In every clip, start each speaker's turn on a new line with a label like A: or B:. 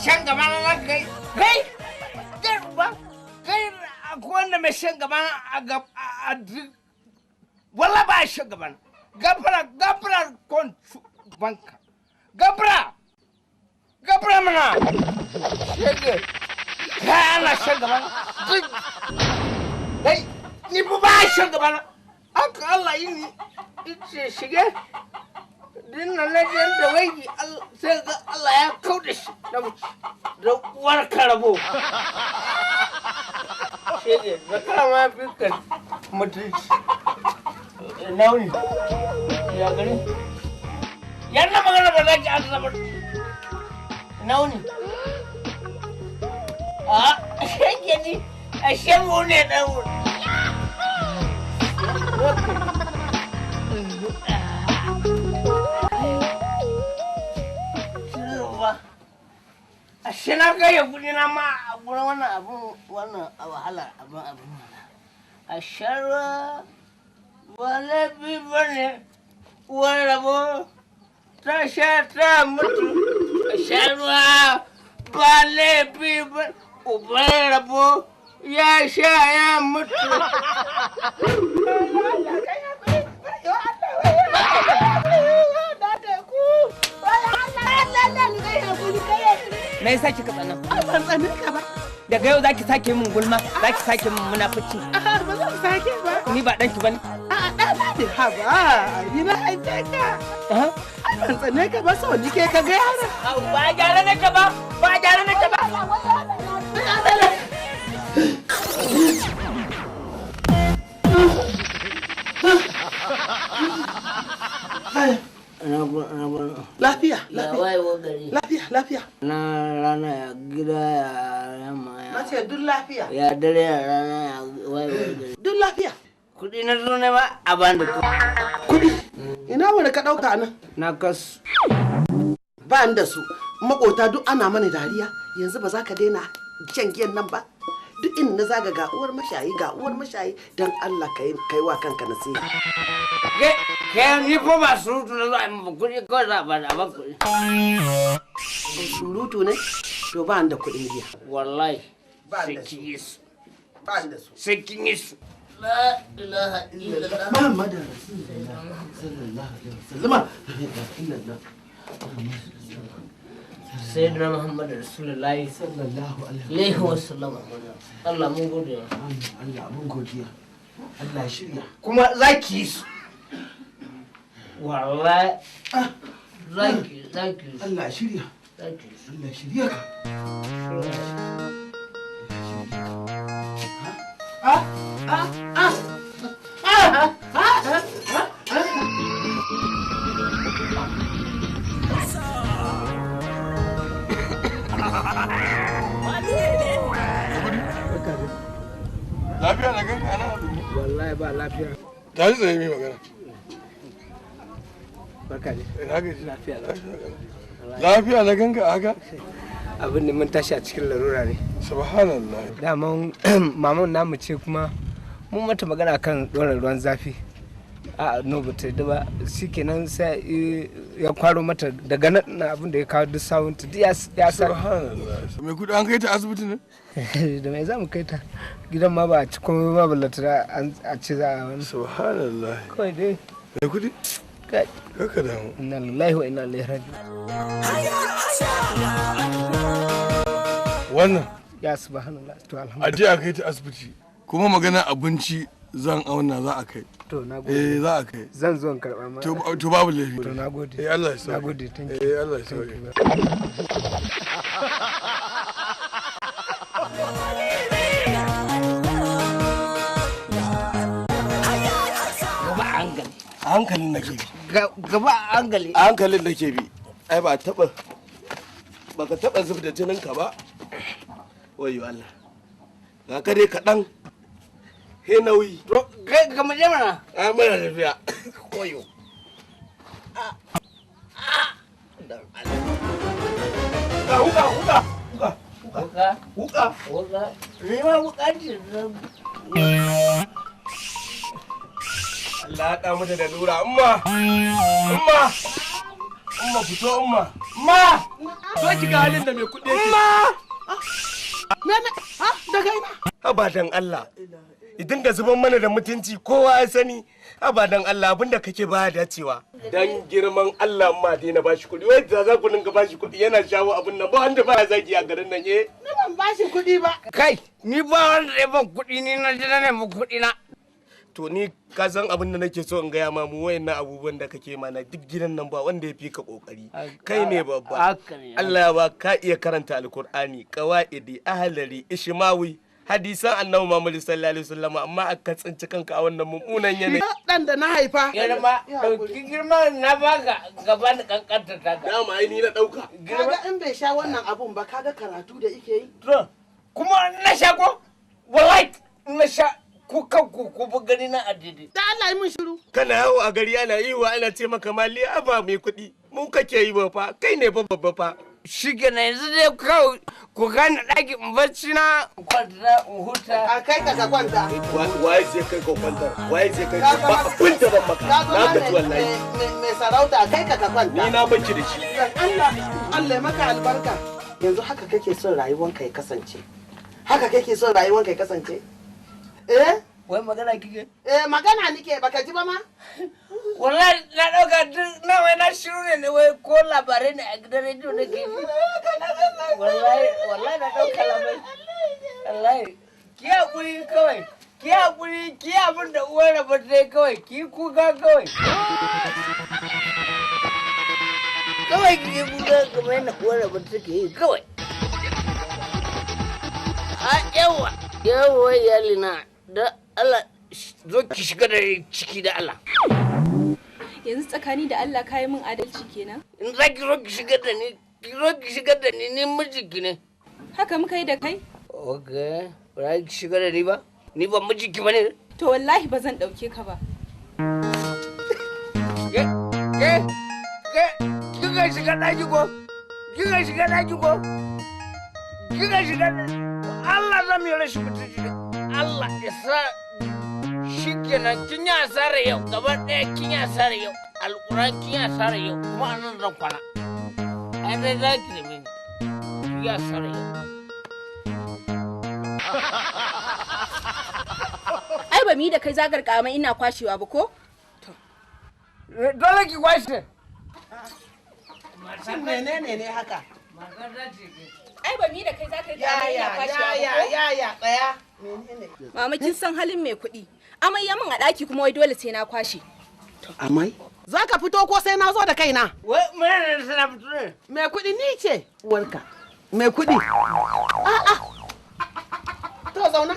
A: shan gaba na kai ba kai akwai wanda mai shan gaba a wala ba shan gaba gabra kon banka gabra mana shege kai ana shan gaba kai ni ba shan gaba na aka Allah yi ni ce shige dinna na jan da wai sai ga Allah ya kauda shi da uwar karabo shege zakara ma fikan mutunci nauni ya gani yanna magana ba za ki an zaba nauni shege ni a shemu ne dan wuri ashe na gaya kudi na ma a gurin wannan wahala abin a shara ba laifi ba ne uwar rabo ta sha ta mutu a shara ba laifi ba uwar rabo ya sha ya mutu
B: me yasa kika tsana?
C: Ban tsanin ka ba.
B: Daga yau zaki sake min gulma, zaki sake min munafici.
C: Ba zan sake ba.
B: Ni ba danki bane.
C: Ɗana ne ha ba. Ni na haife ka. Ban tsane ka ba sau ni ke ka ga yara.
B: Ba gyara nake ba, ba gyara nake ba.
C: Lafiya, lafiya.
A: Na rana ya gida ya yamma ya.
C: Na ce duk lafiya.
A: Ya dare ya rana ya waye gari.
C: Duk lafiya.
A: Kuɗi na zo ne ba a ban da
C: kuɗi. Ina wani ka ɗauka nan?
A: Na kasu.
C: Ba da su. Makota duk ana mana dariya. Yanzu ba za ka daina shan giyan nan ba. Duk inda na zaga ga uwar mashayi don Allah kai wa kanka nasiha.
A: Ke ni ko ba surutu na zo a yi kuɗi ko za a ba da ban kuɗi.
C: Surutu ne? To ba da kuɗin giya.
A: Wallahi.
C: Ba da su. Ba da su.
A: Sai kin yi su. La ilaha illallah.
C: Muhammadu Rasulullah sallallahu alaihi wasallam.
A: Sayyidina Muhammad Rasulullahi
C: sallallahu
A: alaihi wasallam. Allah mun gode.
C: Allah mun godiya. Allah shirya.
A: Kuma zaki su. Wallahi. Zaki.
C: Allah shirya.
A: Zaki.
C: Allah shirya ka.
D: Lafiya na ganka ana abu.
A: Wallahi ba lafiya.
D: Ta ji tsaye mai magana.
A: Barka ne.
D: Ina gaji.
A: Lafiya.
D: Lafiya na ganka haka?
A: Abin da mun tashi a cikin larura ne.
D: Subhanallah.
A: Daman maman namu ce kuma mun mata magana kan ɗora ruwan zafi. A no ba ta ba shikenan sai ya kwaro mata daga nan abin da ya kawo duk sawunta duk ya sa.
D: Subhanallah. Me kudi an kai ta asibiti ne?
A: Da mai za mu kai ta gidan ma ba a ci komai ba ballata a ci za a wani.
D: Subhanallah.
A: Kawai dai.
D: Me kudi?
A: Kai.
D: Kaka damu.
A: Inna lillahi wa inna ilaihi raji'un.
D: Wannan.
A: Ya subhanallah. To alhamdulillah.
D: A je a kai ta asibiti. Kuma magana abinci zan auna za a kai.
A: To nagode.
D: Za a kai.
A: Zan zo in karba ma.
D: To babu laifi.
A: To nagode.
D: Allah ya sauke.
A: Nagode, thank you.
D: Allah ya sauke. Hankalin nake bi.
A: Gaba hankali.
D: Hankalin nake bi. Ai ba ka taba zub da jinin ka ba. Wayo Allah. Ga ka dai kaɗan. He nauyi.
A: Kai ka mu je mana.
D: A mana tafiya. Wayo. Wuka.
A: Ni ma wuka ce.
D: Allah ya mata da lura umma fito umma Ma! Zo ki ga halin da mai kuɗi yake. Ma!
C: Daga ina?
D: Abadan Allah. Idan ga zuban mana da mutunci kowa ya sani. Abadan Allah abinda kake baya dacewa. Dan girman Allah ma dai na bashi kuɗi. Wai da za ku dinga bashi kuɗi yana shawo abin nan ba wanda ba zagi a garin nan
C: Ni ban bashi kuɗi ba.
A: Kai, ni ba wanda ya ban kuɗi ni na ji na nemi kuɗi na.
D: To ni ka san abin da nake so in gaya ma mu wayannan abubuwan da kake mana duk gidan nan ba wanda ya fi ka kokari. Kai ne babba. Allah ya ba ka iya karanta alkur'ani, qawaidi, ahlari, ishmawi, hadisan annabi Muhammad sallallahu alaihi wasallam amma aka tsinci kanka a wannan mummunan yanayi.
C: Dan da na haifa.
A: Girma, dauki girma na baka gaban kankanta ta ka.
D: Dama ai ni na dauka.
C: Kaga in bai sha wannan abun ba kaga karatu da yake yi.
A: To, kuma na sha ko? Wallahi na sha ku kanku ku bi gani na addini.
C: Da Allah yi mun shiru.
D: Kana yawo a gari ana yi wa ana ce maka mali ba mai kuɗi. Mu kake yi ba fa, kai ne babba fa.
A: Shi na yanzu dai kawai ku gane ɗakin bacci na kwanta in huta.
C: A kai ka kwanta.
D: Waye zai kai ka kwanta? Waye zai kai ka ba abin da ban maka. Na gaji wallahi.
C: Mai sarauta kai ka kwanta.
D: Ni na baki da shi.
C: Allah ya maka albarka. Yanzu haka kake son rayuwanka ya kasance. Haka kake son rayuwanka ya kasance.
A: Wai magana kike?
C: Magana nike baka ji ba ma?
A: Wallahi na ɗauka duk na wai na shiru ne wai ko labarai ne a gidan rediyo da ke. Wallahi na ɗauka labarai. Wallahi. Ki haƙuri kawai. Ki haƙuri ki abin da uwar da ba ta yi kawai. Ki kuka kawai. Kawai ki kuka kamar yadda uwar da ba ta ke yi kawai. Yawa. Yawa iyalina da Allah zo ki shiga da ciki da Allah.
E: Yanzu tsakani da Allah kayi min adalci kenan?
A: In za ki zo ki shiga da ni, ni mijinki ne.
E: Haka muka yi da kai?
A: Ok, ba za ki shiga da ni ba? Ni ba mijinki ba ne?
E: To wallahi ba zan ɗauke ka ba.
A: Kika shiga ɗaki ko? Kika shiga ɗaki ko? Kika shiga ɗaki? Allah zan yi rashin mutunci ne. Allah ya sa shi kenan kin yi asara yau gaba ɗaya kin yi asara yau alƙur'an kin yi asara yau kuma a nan zan kwana ai dai za ki nemi ni kin yi asara yau.
E: Ai ba mi da kai zagar kamar ina kwashewa ba ko?
A: Dole ki kwashe.
C: Shin menene ne haka?
E: Ai ba mi da kai zagar kamar ina kwashewa ba ko?
C: Ya tsaya.
E: Mama kin san halin mai kuɗi. Amai ya min a ɗaki kuma wai dole sai na kwashe.
C: Amai? Za ka fito ko sai na zo da kaina?
A: Wai mene ne sana fito ne?
C: Mai kuɗi ni ce uwarka. Mai kuɗi. A'a. To zauna.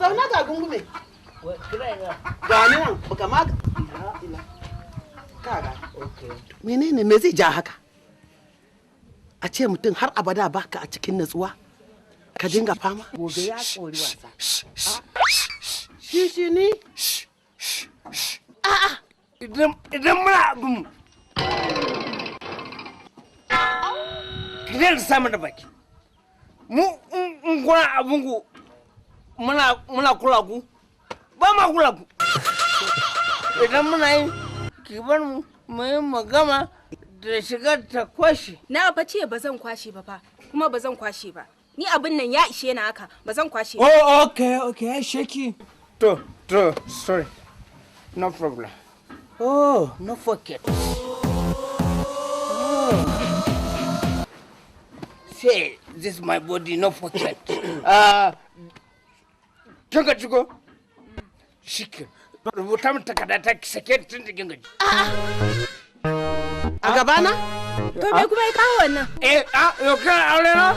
C: Zauna ga gungume.
A: Wai kira ina.
C: Ga ni nan baka ma ila. Kaga. Okay. Menene me zai ja haka? A ce mutum har abada baka a cikin natsuwa. Ka dinga fama? Gobe ya tsori wasa. Shi ni?
A: A'a, idan muna abin ki zai samu da baki. Mu in kuna abin ku muna kula ku, ba ma kula ku. Idan muna yi ki bar mu yi magama da shiga ta kwashe.
E: Na fa ce ba zan kwashe ba fa, kuma ba zan kwashe ba. Ni abin nan ya ishe na haka, ba zan kwashe ba.
A: Oh, okay, shaki. Sorry. No problem. Oh, no forget. Oh. Say, this is my body, no forget. Kinga ciko? Shikin. Rubuta min takarda ta sake tun da kinga ji.
C: A gabana?
E: To me kuma ya kawo wannan?
A: Yau kana aure na?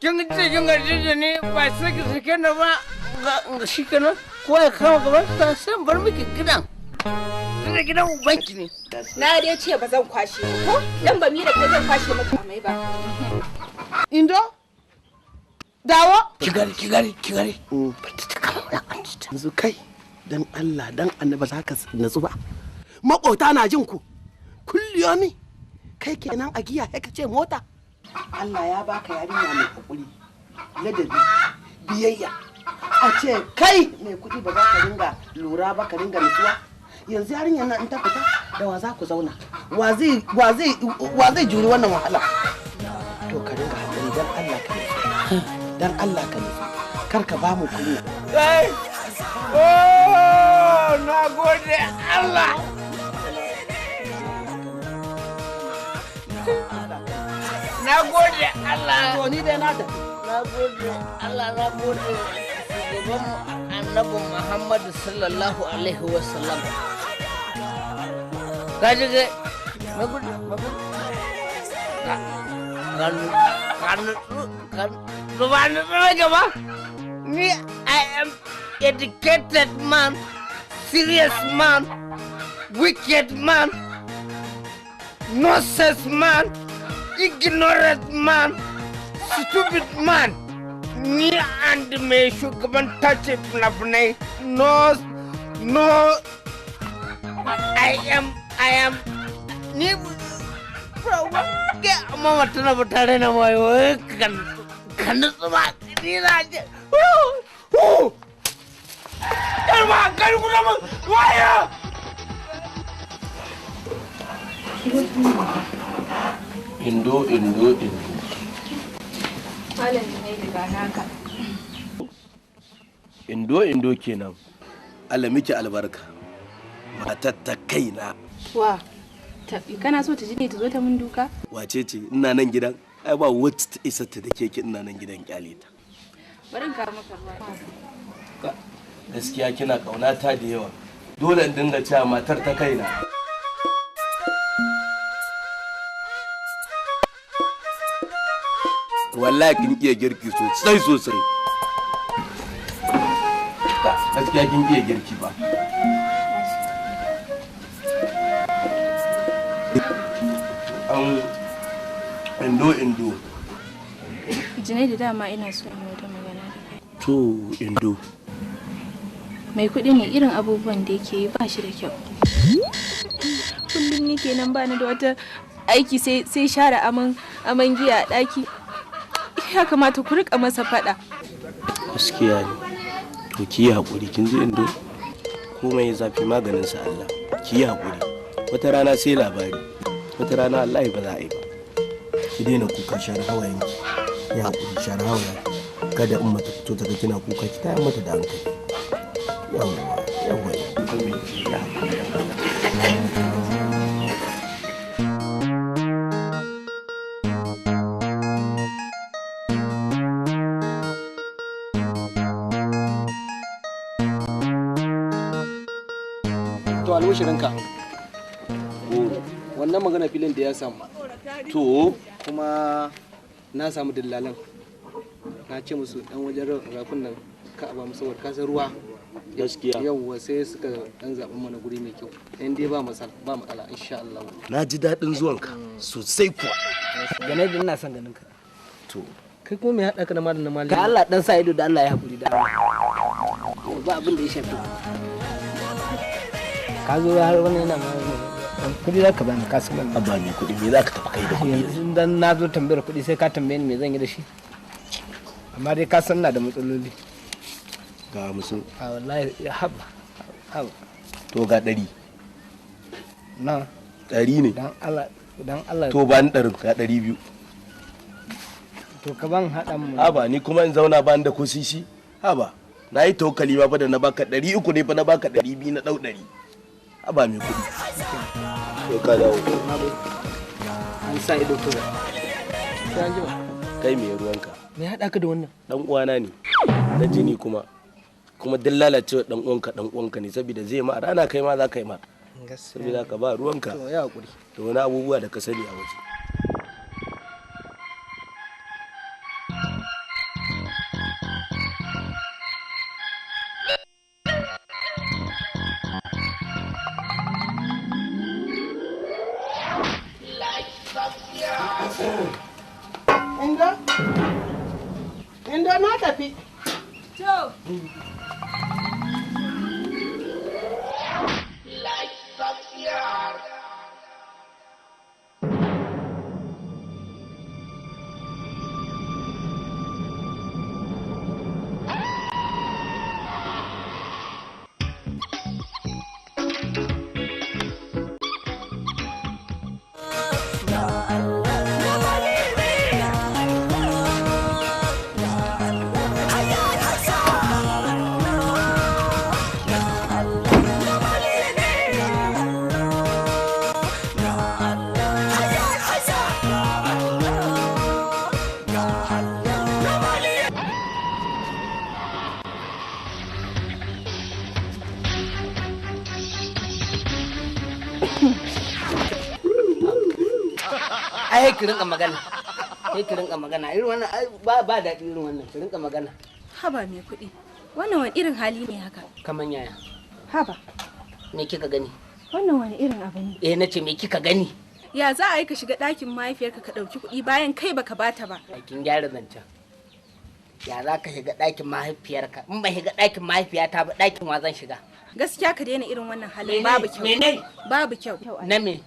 A: Kinga ji ne ba sake na ba. Ga shi kenan ko ya kama gaban sa san bar miki gidan. Tunda gidan ubanki ne.
E: Na dai ce ba zan kwashe ba ko? Dan ba mi da kai zan kwashe maka amai ba.
C: Indo? Dawo?
A: Kigari.
C: Yanzu kai dan Allah dan annaba za ka natsu ba. Makota na jin ku. Kulliyomi. Kai kenan a giya ka ce mota. Allah ya baka yarinya mai hakuri. Ladabi, biyayya. A ce kai mai kudi ba za ka ringa lura ba ka ringa nutsuwa. Yanzu yarinyar nan in ta fita da wa za ku zauna wa zai juri wannan wahala to ka dinga hakuri dan Allah ka nufi kar ka ba mu kunya
A: na gode Allah na gode Allah
C: to ni dai na da
A: na gode Allah na gode shugaban annabi Muhammadu sallallahu alaihi wasallam kaji ga na gode me, I am educated man, serious man, wicked man, nonsense man, ignorant man, stupid man. Me and me shugaban tace fina-finai. No, I am. Ni mama tana ba tare na mai kan tsuma ni na je karma kan kuma mun waya
D: indo
E: malam ne daga naka
D: indo kenan Allah miki albarka matar ta kaina
E: wa kana so ta ji ne ta zo ta mun duka
D: wace ce ina nan gidan ai ba wacce ta isa ta dake ki ina nan gidan kyale ta
E: bari ka maka ruwa
D: gaskiya kina kaunata da yawa dole in dinga cewa matar ta kaina wallahi kin iya girki sosai gaskiya kin iya girki ba indo
E: Junaidu dama ina so in wata magana da kai
D: to indo
E: mai kuɗi ne irin abubuwan da yake yi ba shi da kyau kullum ni kenan ba ni da wata aiki sai share aman giya a ɗaki ya kamata ku rika masa faɗa
D: gaskiya ne to ki yi haƙuri kin ji indo komai zafi maganin sa Allah ki yi haƙuri wata rana sai labari wata rana Allah ba za a yi ba ki daina kuka share hawayenki ya haƙuri share hawayen kada in mata fito ta ga kina kuka ki tayar mata da hankali yawwa ya haƙuri
F: to albishirinka wannan magana filin da ya samu
D: to
F: kuma na samu dillalan na ce musu dan wajen rafin nan ka ba musu saboda kasar ruwa
D: gaskiya
F: yawwa sai suka dan zaɓi mana guri mai kyau in dai ba matsala insha Allah
D: na ji daɗin zuwanka sosai kuwa
F: ganai da ina son ganin ka
D: to
F: kai kuma me haɗa ka da malam na malam
A: ka Allah dan sa ido da Allah ya haƙuri da Allah ba abin da ya shafi ka zo har wani yana kudi za ka bani ka san
D: abba mai kuɗi me za ka tafi kai da kuɗi
A: yanzu dan na zo tambayar kuɗi sai ka tambaye ni me zan yi da shi amma dai ka san na da matsaloli
D: ga musun
A: a wallahi ya haba
D: to ga 100
A: na
D: 100 ne
A: dan Allah
D: to ba ni 100 ga 200
A: to ka ban haɗa mu
D: haba ni kuma in zauna ba ni da ko sisi haba na yi tawakkali ma fa da na baka 300 ne fa na baka 200 na dau 100 haba mai kuɗi to ka dawo
F: an sa ido ko sai an jima
D: kai me ruwanka
F: me haɗa ka da wannan
D: dan uwana ne na jini kuma duk lalacewa dan uwanka ne saboda zai ma rana kai ma za ka yi ma saboda ka ba ruwanka
F: to ya hakuri
D: da wani abubuwa da ka sani a waje
C: Inda na tafi.
E: to
A: ai ki rinka magana irin wannan ba daɗi irin wannan ki rinka magana.
E: Haba mai kuɗi, wannan wani irin hali ne haka?
A: Kaman yaya?
E: Haba.
A: Me kika gani?
E: Wannan wani irin abu ne?
A: Nace me kika gani?
E: Ya za a yi ka shiga ɗakin mahaifiyarka ka ɗauki kuɗi bayan kai baka bata ba?
A: Kin gyara zancen. Ya za ka shiga ɗakin mahaifiyarka? In ba shiga ɗakin mahaifiyata ba ɗakin wa zan shiga?
E: Gaskiya ka daina irin wannan halin babu kyau.
A: Mene?
E: Babu kyau.
A: Na me?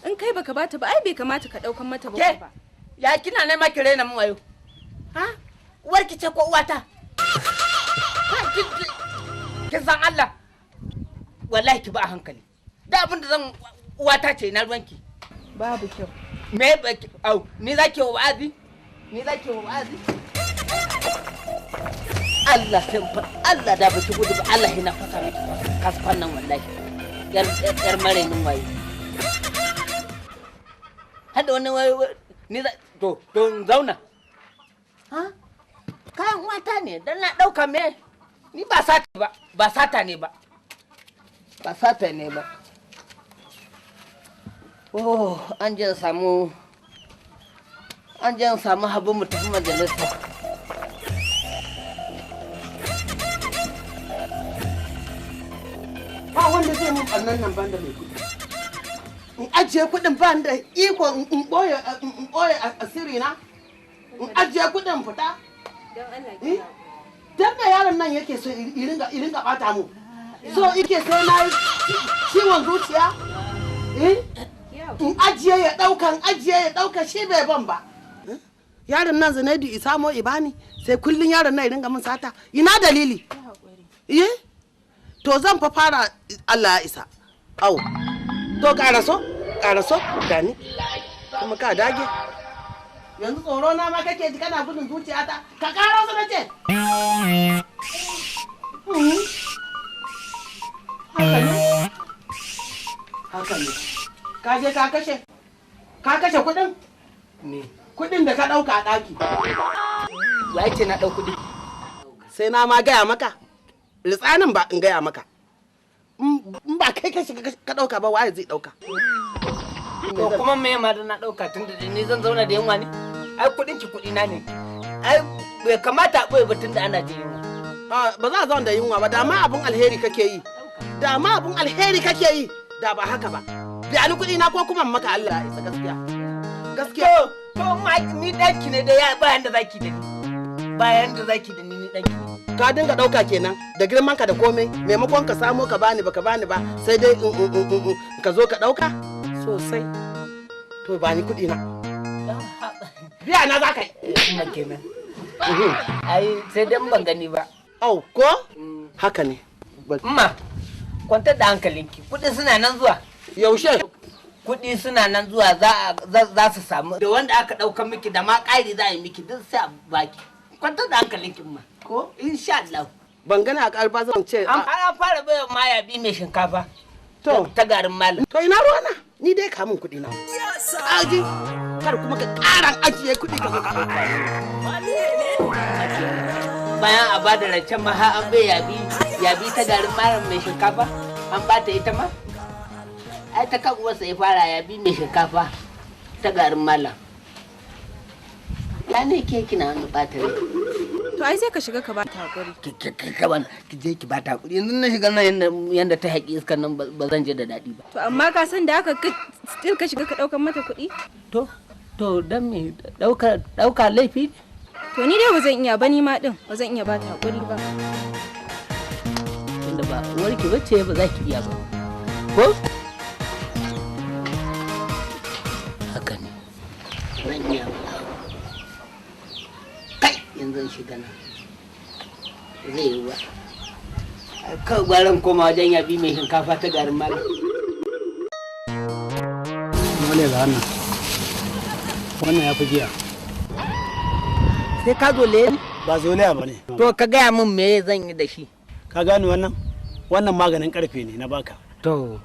E: In kai baka bata ba ai bai kamata ka ɗaukan mata ba.
A: Ke? Ya kina nema ki raina mun wayo? Ha? Uwarki ce ko uwata? Kin san Allah? Wallahi ki ba a hankali. Da abin da zan uwata ce na ruwanki.
E: Babu kyau.
A: Me ba ki au ni zaki wa wa'azi? Allah sai Allah da baki gudu ba Allah yana fasa miki kasfan nan wallahi. Yar marenin wayo. Hada wani wayo ni to zauna. Ha? Kayan uwata ne dan na dauka me? Ni ba sata ne ba. Oh, an jan samu habu mu tafi majalisa.
C: Ba wanda zai mun ɓannan nan ban da mai kuɗi. In ajiye kuɗin ban da iko in ɓoye asiri na. In ajiye kuɗin fita. Dan da yaron nan yake so iringa ɓata mu. So yake sai na yi ciwon zuciya. In ajiye ya ɗauka shi bai ban ba. Yaron nan Zanaidu Isamo Ibani sai kullun yaron nan iringa min sata. Ina dalili? To zan fa fara Allah ya isa. Au. To ƙaraso gani. Kuma ka dage. Yanzu tsoro na ma kake ji kana gudun zuciyata. Ka ƙaraso na ce. Haka ne. Ka je ka kashe kuɗin?
A: Me?
C: Kuɗin da ka ɗauka a ɗaki.
A: Wai ce na ɗau kuɗi.
C: Sai na ma gaya maka. Litsanin ba in gaya maka. In ba kai ka ɗauka ba waye zai ɗauka.
A: To kuma me ma da na ɗauka tun da ni zan zauna da yunwa ne? Ai kuɗin ki kuɗi na ne. Ai bai kamata a ɓoye ba tun da ana jin yunwa.
C: Ba za a zauna da yunwa ba, da ma abun alheri kake yi. Da ba haka ba. Da ni kuɗi na ko kuma maka Allah ya isa gaskiya.
A: To ni ɗanki ne da ya bayan da zaki da ni. Bayan da zaki da ni ɗanki ne.
C: Ka dinga ɗauka kenan da girman ka da komai maimakon ka samo ka bani baka bani ba sai dai ka zo ka ɗauka sosai. To ba ni kuɗi na. Biya na za ka yi.
A: Ina kenan. Ai sai dai ban gani ba.
C: Au ko? Haka ne.
A: Amma kwantar da hankalinki kuɗi suna nan zuwa.
C: Yaushe?
A: Kuɗi suna nan zuwa za su samu da wanda aka ɗauka miki da ma ƙari za a yi miki duk sai a baki. Kwantar da hankalinki ma. Ko? Insha Allah.
C: Ban gani a ƙarfa zan ce.
A: An fara bayan maya bi mai shinkafa.
C: To.
A: Ta garin malam.
C: To ina ruwana? Ni dai ka min kuɗi na. Aji. Kar kuma ka ƙara ajiye kuɗi ka zo ka ɗauka.
A: Bayan a bada rancen ma har an bai yabi ta garin malam mai shinkafa an ba ta ita ma. Ai ta kan uwarsa ya fara yabi mai shinkafa ta garin malam. Ya ne ke kina wani ɓata rai.
E: To ai sai ka shiga ka bata hakuri.
A: Ki je ki bata hakuri. Yanzu na shiga nan yanda ta haƙi iskan nan ba zan je da daɗi ba.
E: To amma ka san da haka still ka shiga ka ɗaukan mata kuɗi?
A: To dan me ɗauka laifi?
E: To ni dai ba zan iya ba ni ma ɗin ba zan iya bata hakuri ba.
A: Tunda ba uwarki bace ba za ki iya ba. Ko? Haka ne. Zan iya ba. Yanzu shiga nan zai yi wa kawai gwaran koma wajen yabi mai shinkafa ta garin malam.
G: Wane ga wannan ya fi giya.
A: Sai ka zole?
G: Ba zolaya ba ne.
A: To ka gaya min me zan yi da shi.
G: Ka gane wannan maganin karfe ne na baka.
A: To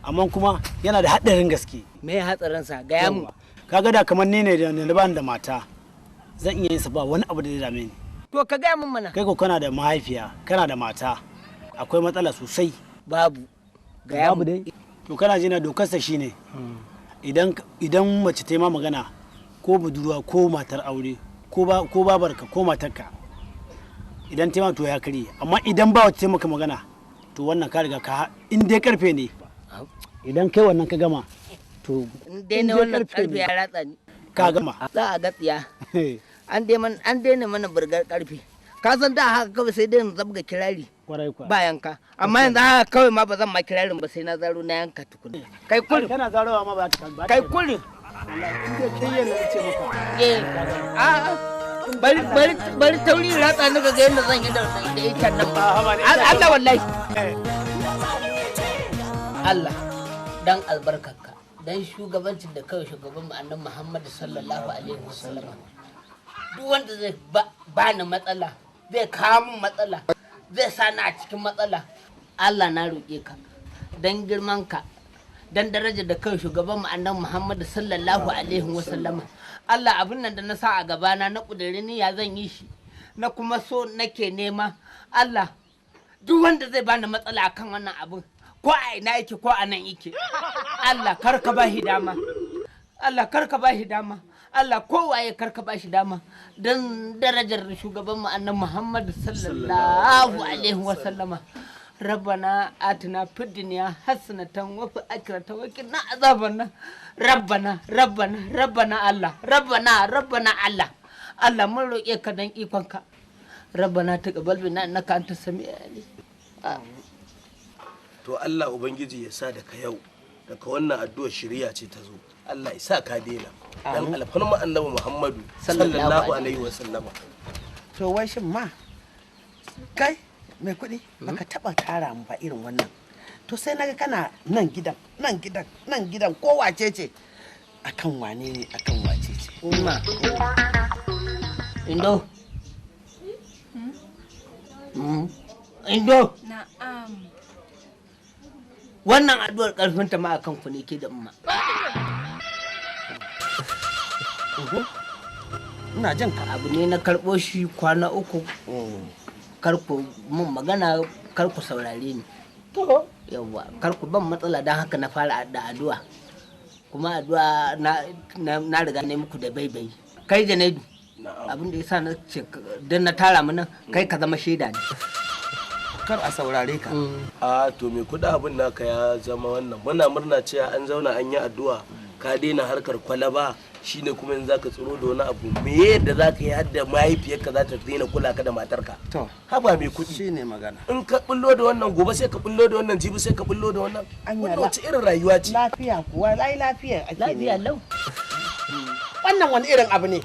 G: amma kuma yana da haɗarin gaske.
A: Me hatsarinsa gaya mu.
G: Ka ga da kamar ni ne da ban da mata zan iya yin sa ba wani abu da zai dame ni.
A: To ka gaya min mana.
G: Kai ko kana da mahaifiya, kana da mata, akwai matsala sosai.
A: Babu. Gaya
G: Babu dai. To kana jina dokarsa shine idan mace ta yi ma magana ko budurwa ko matar aure ko babarka ko matarka idan ta yi ma to ya karye, amma idan ba wacce maka magana to wannan ka riga ka in dai karfe ne idan kai wannan ka gama to
A: in dai wannan karfe ya ratsa ni
G: ka gama
A: za a ga tsiya. An daina mana burgar karfe. Ka san da haka kawai sai dai zabga kirari ba yanka, amma yanzu haka kawai ma ba zan ma kirarin ba sai na zaro na yanka tukuna. Kai kullum
G: kana zarowa ma ba ta
A: kai kullum
G: kai yana ce maka
A: bari tauri ratsa ni ga yadda zan yi da ikan nan. Allah wallahi Allah dan albarkarka dan shugabancin da kawai shugaban mu annabi Muhammad sallallahu alaihi wasallam, duk wanda zai bani matsala zai kawo min matsala zai sani a cikin matsala, Allah na roƙe ka dan girman ka dan darajar da kawai shugaban mu annabi Muhammad sallallahu alaihi wasallam, Allah abin nan da na sa a gabana na ƙudiri ya zan yi shi na kuma so nake nema. Allah duk wanda zai bani matsala akan wannan abin ko a ina yake ko a nan yake, Allah kar ka ba shi dama, Allah kar ka ba shi dama, Allah kowaye kar ka ba shi dama dan darajar shugaban mu annabi Muhammad sallallahu alaihi wasallama. ربنا آتنا في الدنيا حسنة وفي الآخرة وقنا عذاب النار. ربنا الله Allah mun roƙe ka dan ikonka. Rabbana taqabbal minna innaka antas samiul alim.
D: To Allah ubangiji ya sa daga yau daga wannan addu'ar shiriya ce ta zo. Allah ya sa ka daina. Dan alfarma annabi Muhammadu sallallahu alaihi wasallama.
C: To wai shin ma kai mai kuɗi baka taba tara mu ba irin wannan, to sai naga kana nan gidan ko wace ce akan wane ne akan wace ce
A: umma indo
E: Na'am.
A: Wannan addu'ar karfin ta ma akan ku ne ke da umma.
C: ina jin ka.
A: Abu ne na karɓo shi kwana uku. Karku mun magana, karku saurare ni. Yawwa, karku ban matsala don haka na fara da addu'a. Kuma addu'a na riga ne muku da baibai. Kai Janaidu, abin da yasa na ce don na tara mu nan, kai ka zama shaida ne.
C: Kar a saurare ka.
D: A to me kuɗa abin naka ya zama wannan. Muna murna cewa an zauna an yi addu'a ka daina harkar kwalaba shine kuma yanzu zaka tsoro da wani abu me yadda zaka yi hadda mahaifiyarka za ta daina kula ka da matarka.
C: To
D: haba mai kuɗi
C: shine magana.
D: In ka bullo da wannan gobe sai ka bullo da wannan jibi sai ka bullo da wannan. Wannan wace irin rayuwa ce?
C: Lafiya kuwa lafiya ake ne.
A: Lafiya lau.
C: Wannan wani irin abu ne?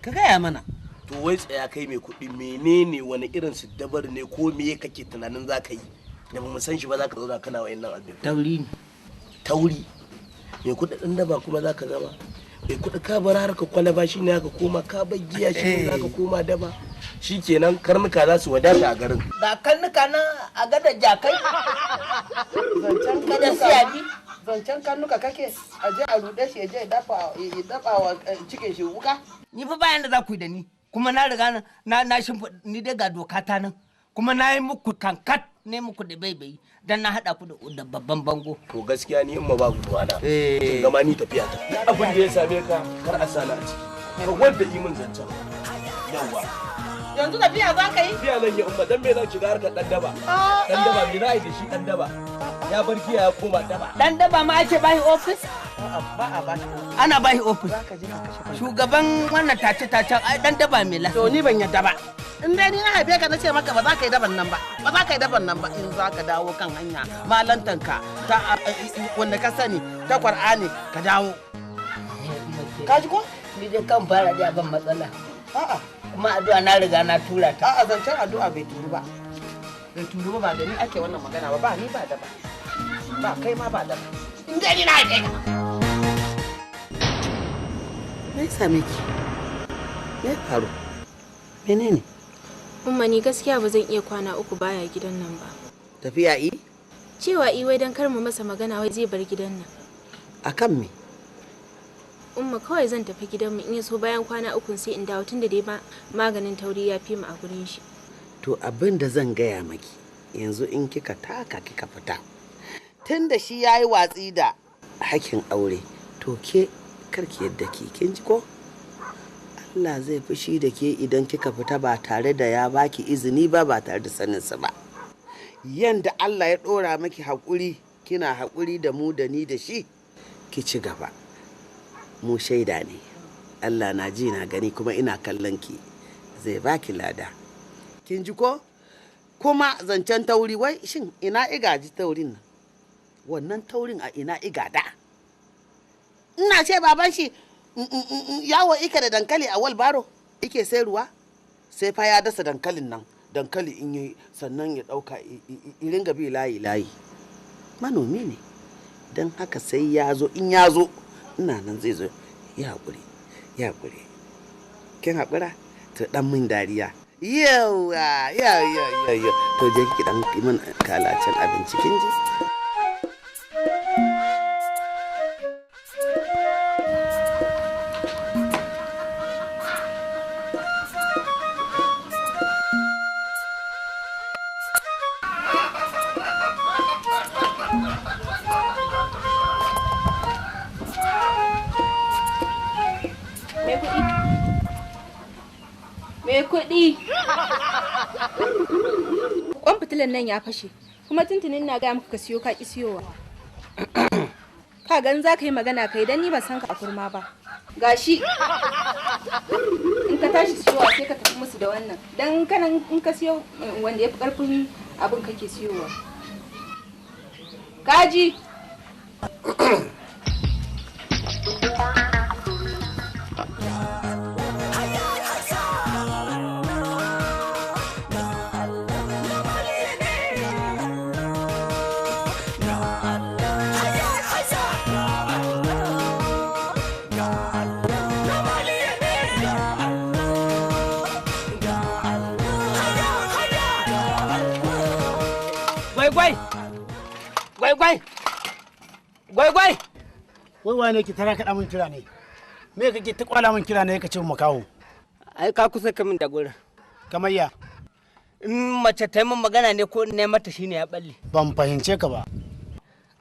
C: Ka gaya mana.
D: To wai tsaya kai mai kuɗi menene wani irin su dabar ne ko me kake tunanin zaka yi da ba mu san shi ba zaka zauna kana wayannan abin.
A: Tauri ne.
D: Tauri. Me kuɗaɗen daba kuma zaka zama. Me kuɗi ka bar harka kwalaba shine haka koma ka bar giya shine zaka koma daba. Shikenan karnuka za su wadata a garin.
A: Da karnuka nan a gada jakai.
C: Zancen karnuka kake a je a ruɗe shi ya je ya dafa wa cikin shi wuka.
A: Ni fa bayan da za ku yi da ni. Kuma na riga na shimfiɗa ni dai ga doka ta nan. Kuma na yi muku kankat ne muku da baibayi dan na haɗa ku da babban bango.
D: To gaskiya ni in ma babu ruwana. Gama ni tafiya ta. Abin da ya same ka kar a sana a ciki. Ka wanda yi min zancen. Yawwa.
C: Yanzu tafiya za ka yi?
D: Tafiya nan ya umma dan me zan shiga harkar dan daba. Dan daba me za a yi da shi dan daba. Ya bar giya ya koma daba.
A: Dan daba ma ake bashi ofis?
C: Ba a ba.
A: Ana bashi ofis.
C: Za ka je ka kashe.
A: Shugaban wannan tace-tacen ai dan daba mai lafiya.
C: To ni ban yadda ba. In dai ni na haife ka na ce maka ba za ka yi daban nan ba. Ba za ka yi daban nan ba in za ka dawo kan hanya. Malantanka ta wanda ka sani ta Qur'ani ka dawo. Ka ji ko?
A: Ni dai kan fara da ban matsala.
C: A'a.
A: Kuma addu'a na riga na tura ta.
C: A'a zancen addu'a bai turu ba. Bai turu ba da ni ake wannan magana ba. Ba ni ba daba. Ba kai ma ba daba.
A: In dai ni na haife ka.
C: Me yasa miki? Me faru? Menene?
E: Umma ni gaskiya ba zan iya kwana uku baya gidan nan ba.
C: Tafiya yi?
E: Cewa wai dan kar mu masa magana wai zai bar gidan nan.
C: Akan me?
E: Umma kawai zan tafi gidanmu in ya so bayan kwana 3 sai in dawo tunda dai maganin tauri ya fi mu a gurin shi.
C: To abin da zan gaya maki yanzu in kika taka kika fita tunda shi yayi watsi da hakin aure to ke karki yadda kin ji ko Allah zai fushi da ke idan kika fita ba tare da ya baki izini ba tare da saninsa ba. Yanda Allah ya ɗora maki haƙuri kina haƙuri da mu da ni da shi ki ci gaba. Mu shaida ne. Allah na ji na gani kuma ina kallon ki zai baki lada. Kin ji ko? Kuma zancen tauri wai shin ina igaji taurin nan? Wannan taurin a ina igada? Ina ce baban shi yawo ika da dankali a walbaro ike sai ruwa sai fa ya dasa dankalin nan dankali in yi sannan ya dauka irin gabi layi manomi ne don haka sai ya zo in ya zo ina nan zai zo ya haƙuri kin haƙura to dan min dariya yawa to je ki dan min kalacin abinci kin ji.
E: Me kuɗi? Kwan fitilan nan ya fashe, kuma tuntunin na gaya maka ka siyo ka ki siyowa. Ka gan za ka yi magana kai dan ni ban san ka a kurma ba. Gashi. In ka tashi siyowa sai ka tafi musu da wannan. Dan kana in ka siyo wanda yafi karfin abin kake siyowa. Kaji.
G: Gwai! Wai wane ki tara kaɗa min kira ne? Me kake ta kwala min kira ne ka ce makawo?
B: Ai ka kusa kamin da gurin.
G: Kamar ya?
B: In mace ta yi min magana ne ko ne mata shine ya balle.
G: Ban fahimce ka ba.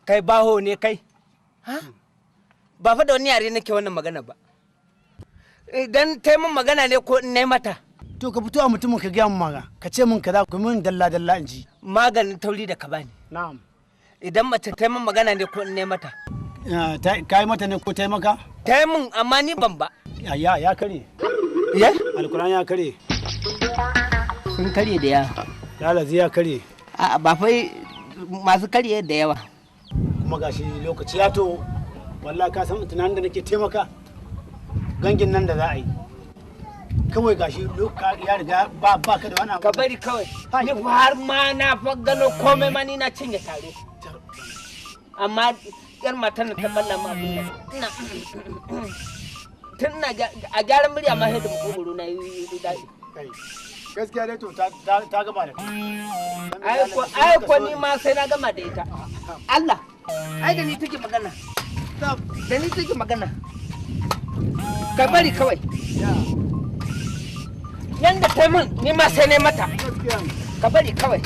B: Kai baho ne kai? Ha? Ba fa da wani yare nake wannan magana ba. Idan ta yi min magana ne ko ne mata.
G: To ka fito a mutumin ka gaya min maga. Ka ce min kaza ku min dalla in ji.
B: Maganin tauri da ka bani.
G: Na'am.
B: Idan mace ta yi min magana ne ko ne mata.
G: Ka yi mata ne ko ta yi maka?
B: Ta yi min amma ni ban ba.
G: Ya kare.
B: Ya?
G: Alkuran ya kare.
B: Sun kare da yawa.
G: Lalazi ya kare.
B: A'a ba fai masu kare da yawa.
G: Kuma gashi lokaci ya to wallahi ka san tunanin da nake taimaka gangin nan da za a yi. Kawai gashi ya riga ba ka da wani abu.
B: Ka bari kawai. Ni har ma na fa gano komai ma ni na cinye tare. Amma yar matan ta balla ma abin nan. Tun na a gyaran murya ma sai da makogoro na yi daɗi.
G: Gaskiya dai to ta gama da
B: ai ko ni ma sai na gama da ita. Allah. Ai da ni take magana. Da ni take magana. Ka bari kawai. Yanda ta min ni ma sai ne mata. Ka bari kawai.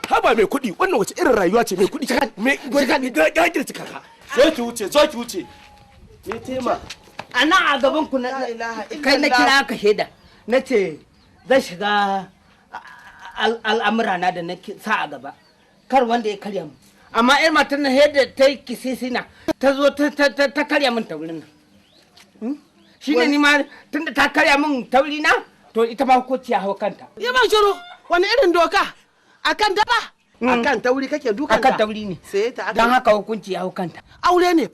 D: Haba mai kuɗi wannan wace irin rayuwa ce mai kuɗi mai gagir cika ka zo ki wuce me tema
B: ana a gaban ku na kai na kira ka shaida na ce zan shiga al'amura na da na sa a gaba kar wanda ya karya mu amma yar matan na yadda ta yi kisisina ta zo ta karya min taurin nan shi ne ni ma tunda ta karya min tauri na to ita ma hukunci ya hau kanta
C: Ya ban shiru wani irin doka akan daba akan tauri kake dukan
B: akan tauri ne
C: sai ta
B: dan haka hukunci ya hau kanta
C: aure ne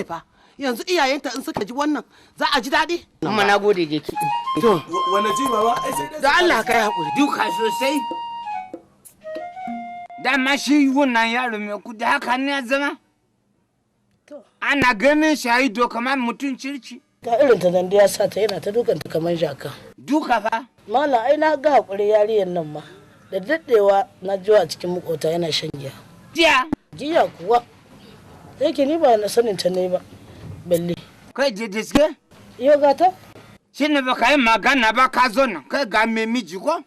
C: fa yanzu iyayenta in suka ji wannan za a ji daɗi
B: amma na gode je ki
C: to
D: wani ji baba ai sai
C: da Allah kai hakuri
B: duka sosai
H: dama shi wannan yaro mai kudi haka ne ya zama ana ganin shahido kamar mutum circi
I: ga irin ta nan da ya sa ta yana ta dukanta kamar jaka
H: duka fa
I: mala ai na ga hakuri yariyan nan ma da daddewa na jiwa cikin makota yana shan giya giya kuwa yake ni ba na sanin ta ne ba balle
H: kai je diske
I: yo gata
H: shi ne ba kai magana ba ka zo nan kai ga me miji ko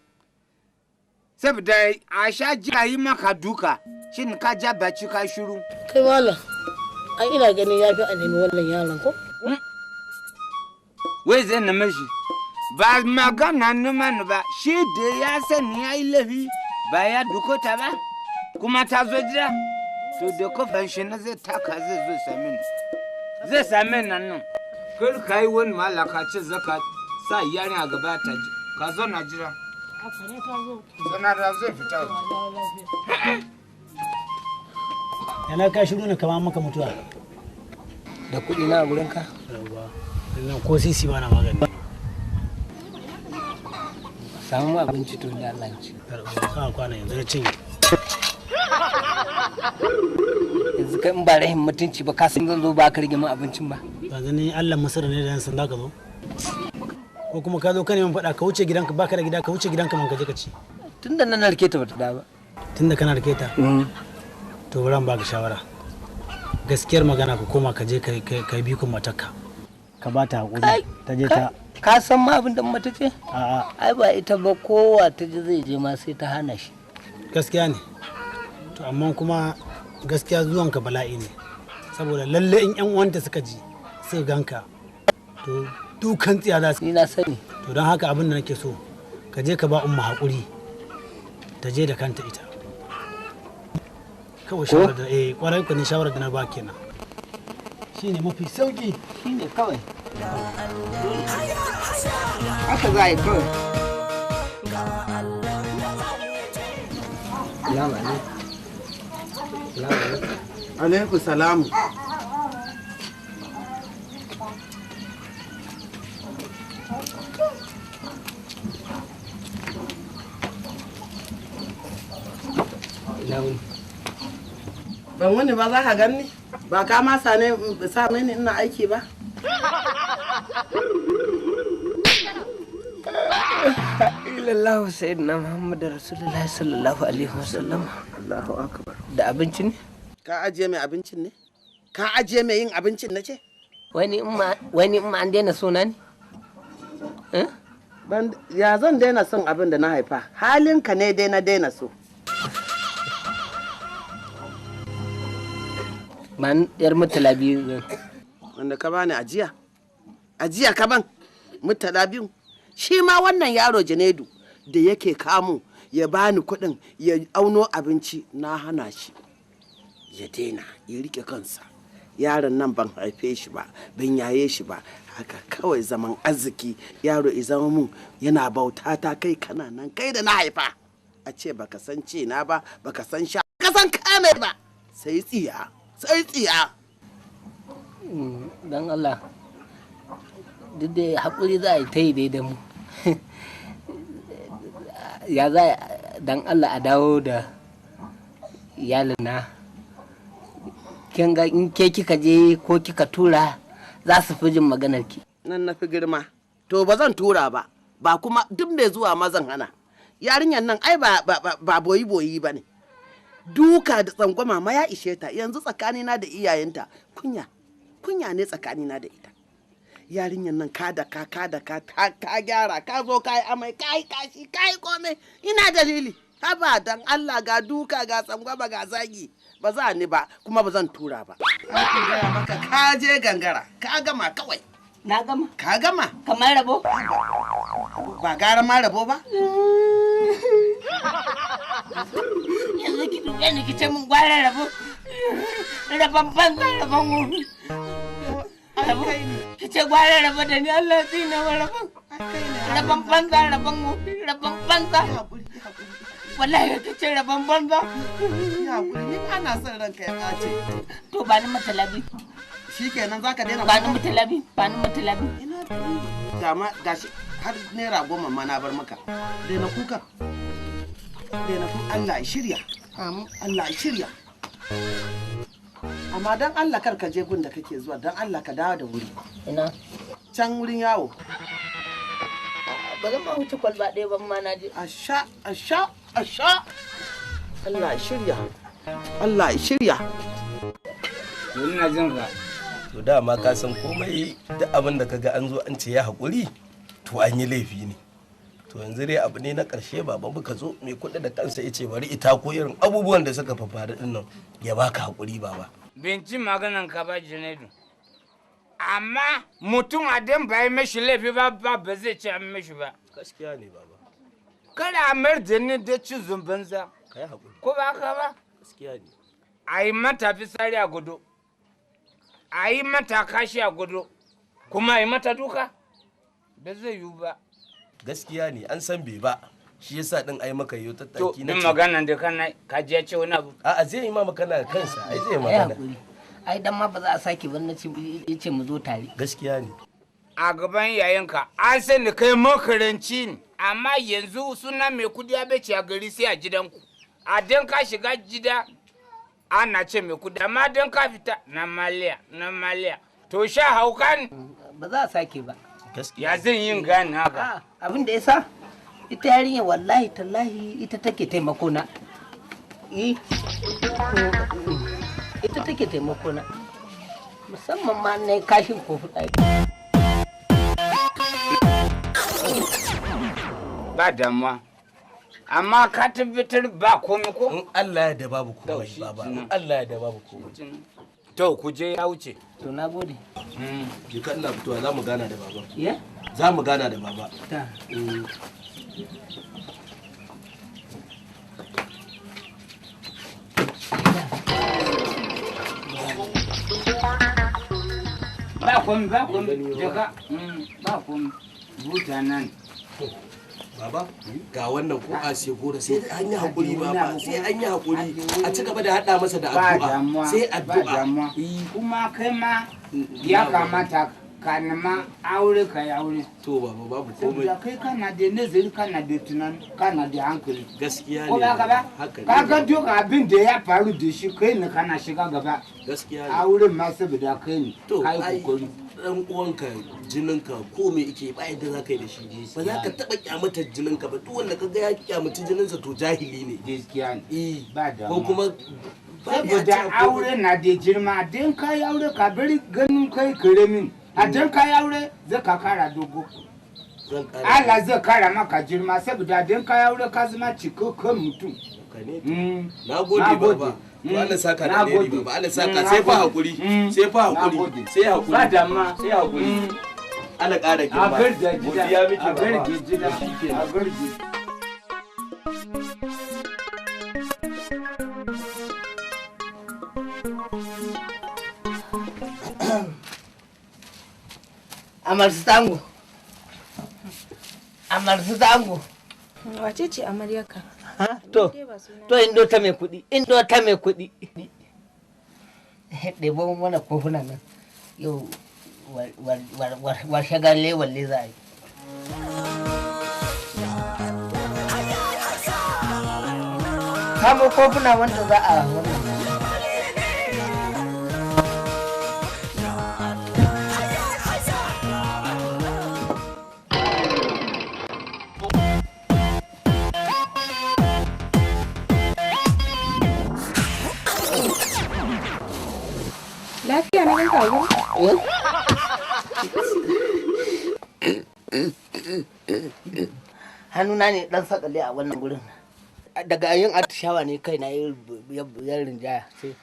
H: saboda a sha jira yi maka duka shi ne ka ja baci ka shiru
I: kai mala ai ina ganin ya fi a nemi wannan yaron ko
H: wai zai na mashi ba magana numan ba shi da ya sani ya yi lafi ba ya dukota ba kuma ta zo jira to da kofan shi na zai taka zai same nan kar ka yi wani malaka ce zaka sa yarin a gaba ta ji ka zo na jira zana da zai fita
G: yana ka shiru ne kama maka mutuwa
A: da kuɗi na a gurinka?
G: Nan ko sisi ba na magani.
A: Samu abinci to da Allah ci.
G: Ka kwana yanzu na cinye.
A: Yanzu kai in ba rahin mutunci ba ka san zan zo ba ka rage min abincin ba.
G: Ba gani Allah masara ne da yan sanda ka zo. Ko kuma ka zo ka neman faɗa ka wuce gidanka baka da gida ka wuce gidanka man ka je ka ci.
A: Tunda nan narke ta bata da ba.
G: Tunda kana rike ta. To bari an baka shawara. Gaskiyar magana ka koma ka je ka bi kun matarka. Ka ba ta hakuri ta je ta
A: ka san ma abin da mata ce?
G: A'a
A: ai ba ita ba kowa ta je zai je ma sai ta hana shi.
G: Gaskiya ne. To amma kuma gaskiya zuwanka bala'i ne. Saboda lalle in yan uwanta suka ji sai ganka. To dukan tsiya za su.
A: Ni na sani.
G: To don haka abin da nake so ka je ka ba umma hakuri ta je da kanta ita. Kawai shawarar da kwarai ku ne shawarar da na ba kenan. Shine mafi sauki
A: shine kawai. Haka za a yi kawai. Salamu alaikum.
C: Alaikum salamu. Ban wani ba za ka ganni? Ba ka ma sa ni ina aiki ba?
A: Illallahu sayyidina Muhammadu Rasulullahi sallallahu alaihi wasallam.
C: Allahu akbar.
A: Da abinci ne?
C: Ka ajiye mai abincin ne? Ka ajiye mai yin abincin na ce?
A: Wani in ma an daina suna ne?
C: Ya zan daina son abin da na haifa. Halinka ne dai na daina so.
A: Man yar mutala biyu.
C: Wanda ka bani ajiya? Ajiya ka ban? Mutala biyu? Shi ma wannan yaro Janedu da yake kamu ya bani kuɗin ya auno abinci na hana shi. Ya daina ya rike kansa. Yaron nan ban haife shi ba, ban yaye shi ba. Haka kawai zaman arziki yaro ya zama mun yana bauta ta kai kana nan kai da na haifa. A ce baka san ce na ba, baka san sha, baka san kame ba. Sai tsiya. Sai tsiya.
A: Dan Allah duk da haƙuri za a yi ta yi dai da mu ya za dan Allah a dawo da iyalin na kin ga in ke kika je ko kika tura za su fi jin maganar ki
C: nan na fi girma to ba zan tura ba ba kuma duk mai zuwa ma zan hana yarinyar nan ai ba boyi ba ne duka da tsangwama ma ya ishe ta yanzu tsakanina da iyayenta kunya ne tsakanina da ita yarinyar nan ka gyara ka zo ka yi amai ka yi kashi ka yi komai ina dalili haba dan Allah ga duka ga tsangwama ga zagi ba za ni ba kuma ba zan tura ba gaya maka ka je gangara ka gama kawai
A: na gama
C: ka gama
A: kamar rabo
C: ba gara ma rabo ba
A: yanzu ki duka ni ki ce mun gwara rabo rabon banza rabon wuri rabo ki ce gwara rabo da ni Allah ya tsina wa rabon banza rabon wuri rabon banza wallahi ki ce rabon banza
C: ya guri ni ana son ranka ya kace
A: to ba ni matalabi
C: shikenan zaka daina
A: ba ni matalabi
C: ina dama gashi har naira 10 ma na bar maka daina kuka Allah ya shirya. Allah ya shirya. Amma dan Allah kar ka je gun da kake zuwa, dan Allah ka dawo da wuri.
A: Ina?
C: Can wurin yawo.
A: Ba zan ma huce kwalba ɗaya ban ma na je.
C: Asha. Allah ya shirya. Allah ya shirya.
H: Ina jin ka.
D: To dama ka san komai duk abin da kaga an zo an ce ya haƙuri to an yi laifi ne. To yanzu dai abu ne na ƙarshe baba muka zo mai kuɗi da kansa ya ce bari ita ko irin abubuwan da suka faru din nan ya baka haƙuri baba.
H: Binci maganan ka ba Junaidu. Amma mutum a dan bai mashi laifi ba zai ce an mashi ba.
D: Gaskiya ne baba.
H: Kada a mayar da ni da ci zumbanza.
D: Kai haƙuri.
H: Ko ba ka ba?
D: Gaskiya ne.
H: A yi mata fisari a gudu. A yi mata kashi a gudu. Kuma a yi mata duka. Ba zai yiwu ba.
D: Gaskiya ne an san bai ba. Shi yasa din ai maka yau tattaki na.
H: To din maganan da kana ka je ce wani abu.
D: A'a zai yi ma magana kansa. Ai zai yi magana.
A: Ai dan ma ba za a sake ba na ce mu zo tare.
D: Gaskiya ne.
H: A gaban yayanka an sani kai makaranci ne. Amma yanzu suna mai kudi ya bace a gari sai a gidanku. A dan ka shiga gida ana ce mai kudi amma dan ka fita na maliya. To sha hauka ne.
A: Ba za a sake ba.
H: Ya zan yin gane haka.
A: Abin da ya sa ita yarinya wallahi tallahi ita take taimako na. Ita take taimako na. Musamman ma na kashin kofi ɗaya.
H: Ba damuwa. Amma ka tabbatar ba komai ko?
D: In Allah ya da babu komai baba. In Allah ya da babu komai.
H: To ku je ya wuce.
A: To na gode.
D: Je ka ina fitowa za mu gana da baba.
A: Ya?
D: Za mu gana da baba.
A: Ta.
H: Ba komai daga ba komai buta nan.
D: Baba ga wannan ko a sai gora sai an yi hakuri baba sai an yi hakuri a ci gaba da hada masa da addu'a sai addu'a.
H: Kuma kai ma ya kamata ka nama aure ka ya aure.
D: To baba babu komai.
H: Saboda kai kana da nazari kana da tunani kana da hankali.
D: Gaskiya ne.
H: Ko ba ka ba? Ka ga duk abin da ya faru da shi kai ne kana shiga gaba.
D: Gaskiya ne.
H: Aure ma saboda kai ne.
D: To
H: kai kokari.
D: Dan uwanka jininka ko me yake ba yadda za ka yi da shi ba za ka taba kyamatar jininka ba duk wanda ka ga ya kyamaci jininsa to jahili ne.
H: Gaskiya ne. Ba da.
D: Ko kuma
H: saboda aure na da girma dan kai aure ka bari ganin kai karamin. A dan kai aure zai ka kara dogo. Allah zai kara maka girma saboda dan kai aure ka zama cikakken mutum.
D: Na gode baba. To Allah saka da alheri baba. Allah saka sai fa hakuri. Sai fa hakuri. Sai hakuri.
H: Ba da ma sai hakuri.
D: Allah ƙara girma.
H: A bar da gida.
D: Godiya miki
H: A bar
D: baba.
H: gida. A bar gida.
A: Amarsu tango.
E: Wace ce amaryarka?
A: To indo ta mai kuɗi, ɗebo mana kofuna nan. Yau war shagalle walle za a yi. Kamo kofuna wanda za a wannan.
E: Lafiya na ganka wurin?
A: Hannuna ne dan sakale a wannan gurin. Daga yin atishawa ne kai na ya rinjaya sai.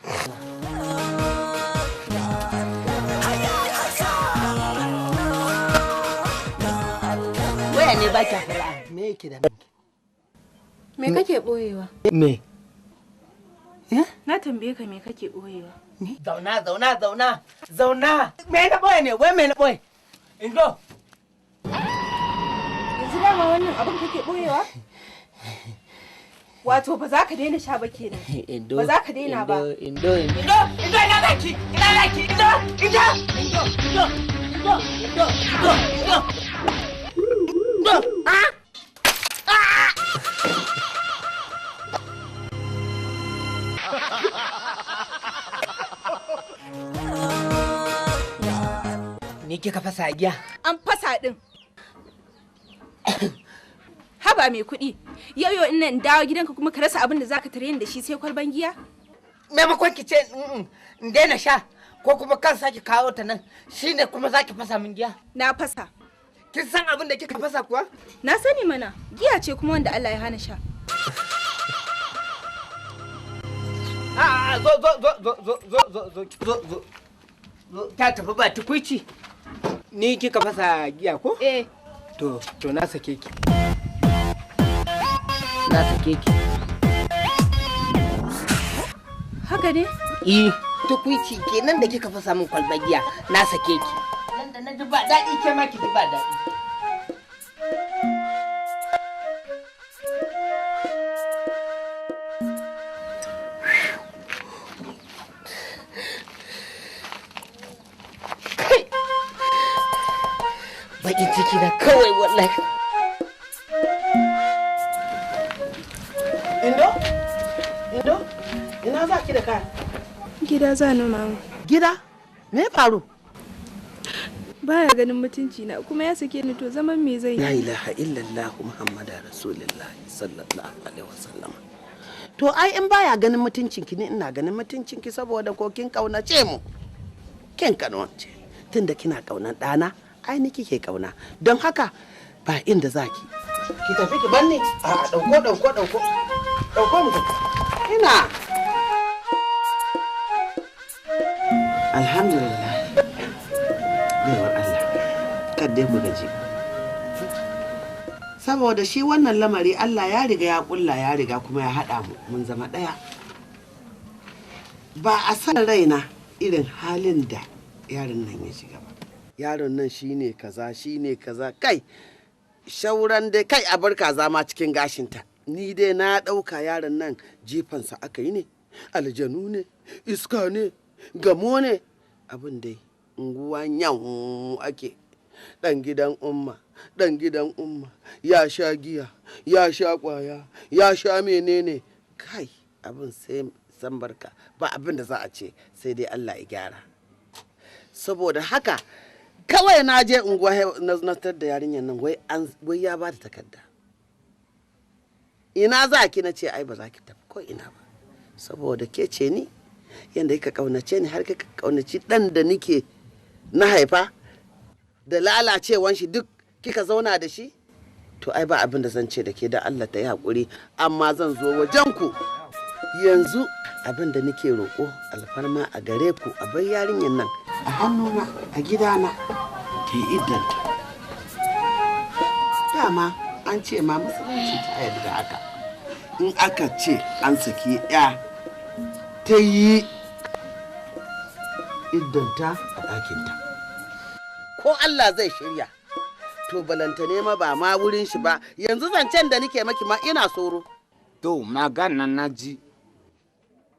A: Waya ne ba kya fara me yake da miki?
E: Me kake boyewa?
A: Me?
E: Na tambaye ka me kake boyewa?
A: Zauna. Me na boye ne? Wai me na boye? Indo.
E: Yanzu dama wannan abin kake boyewa? Wato ba za ka daina sha ba kenan. Ba za ka daina ba.
A: Indo, ina laki.
B: kika fasa giya?
E: An fasa din. Haba mai kuɗi, yau ina in dawo gidanka kuma ka rasa abin da zaka tare ni da shi sai kwalban giya?
B: Maimakon ki ce in daina sha ko kuma kan saki kawo ta nan shine kuma zaki fasa min giya?
E: Na fasa.
B: Kin san abin da kika fasa kuwa?
E: Na sani mana, giya ce kuma wanda Allah ya hana sha.
B: Zo ta tafi ba tukuici. Ni kika fasa giya ko?
E: Eh.
B: To na sake ki. Na sake ki.
E: Haka ne?
B: Tukuici kenan da kika fasa min kwalbar giya, na sake ki. Nan da na ji ba daɗi ke ma ki ji ba daɗi. Bakin ciki na kawai wallahi.
C: Indo, ina za ki da kaya?
E: Gida za ni mama.
C: Gida? Me ya faru?
E: Baya ganin mutunci na kuma ya sake ni to zaman me zai yi?
C: La ilaha illallah Muhammadu Rasulullah sallallahu alaihi wasallam. To ai in baya ganin mutuncinki ne ina ganin mutuncinki saboda ko kin kaunace mu. Kin kanwance. Tunda kina kaunan ɗana, ai ni kike kauna. Don haka ba inda zaki. Ki tafi ki banni. A dauko mu. Ina. Alhamdulillah. Baiwar Allah. Kadai ku gaji. Saboda shi wannan lamari Allah ya riga ya kulla ya riga kuma ya haɗa mu mun zama ɗaya. Ba a san raina irin halin da yaron nan ya shiga ba. Yaron nan shine kaza kai shauran dai kai a bar kaza ma cikin gashinta. Ni dai na ɗauka yaron nan jifansa aka yi ne, aljanu ne, iska ne, gamo ne, abin dai unguwa yawon ake. Ɗan gidan umma ya sha giya, ya sha kwaya, ya sha menene kai abin sai san barka ba abin da za a ce sai dai Allah ya gyara. Saboda haka kawai na je unguwa na tar da yarinyar nan wai ya ba da takarda. Ina za ki na ce ai ba za ki tafi ko ina ba saboda ke ce ni yanda kika kaunace ni har kika kaunaci dan da nike na haifa da lalacewan shi duk kika zauna da shi to ai ba abin da zan ce da ke da Allah ta yi hakuri amma zan zo wajen ku yanzu abin da nike roƙo alfarma a gare ku a bar yarinyar nan a hannuna a gidana ta yi iddanta. Dama an ce ma musulunci ta yarda da haka in aka ce an saki ya ta yi iddanta a ɗakinta ko Allah zai shirya to balantane ma ba ma wurin shi ba yanzu zancen da nike maki ma ina tsoro.
H: To magana na ji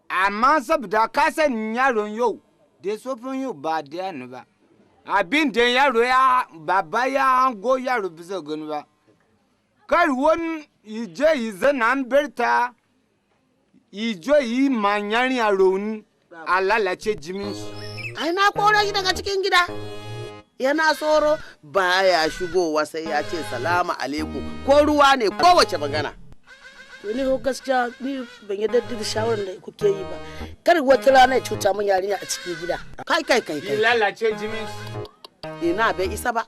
H: amma saboda ka san yaron yau da sofin yau ba da ni ba abin da yaro ya baba ya hango yaro bisa gani ba kar wani ije yi zana an berta ijo yi manyan yaro ni a lalace jimin shi.
C: Ai na koro shi daga cikin gida yana tsoro baya shigowa sai ya ce salamu alaikum ko ruwa ne ko wace magana.
I: To ni ko gaskiya ni ban yi daddin shawarar da kuke yi ba. Kar wata rana ya cuta min yarinya a cikin gida.
C: Kai.
H: Lalace jimin.
C: Ina bai isa ba.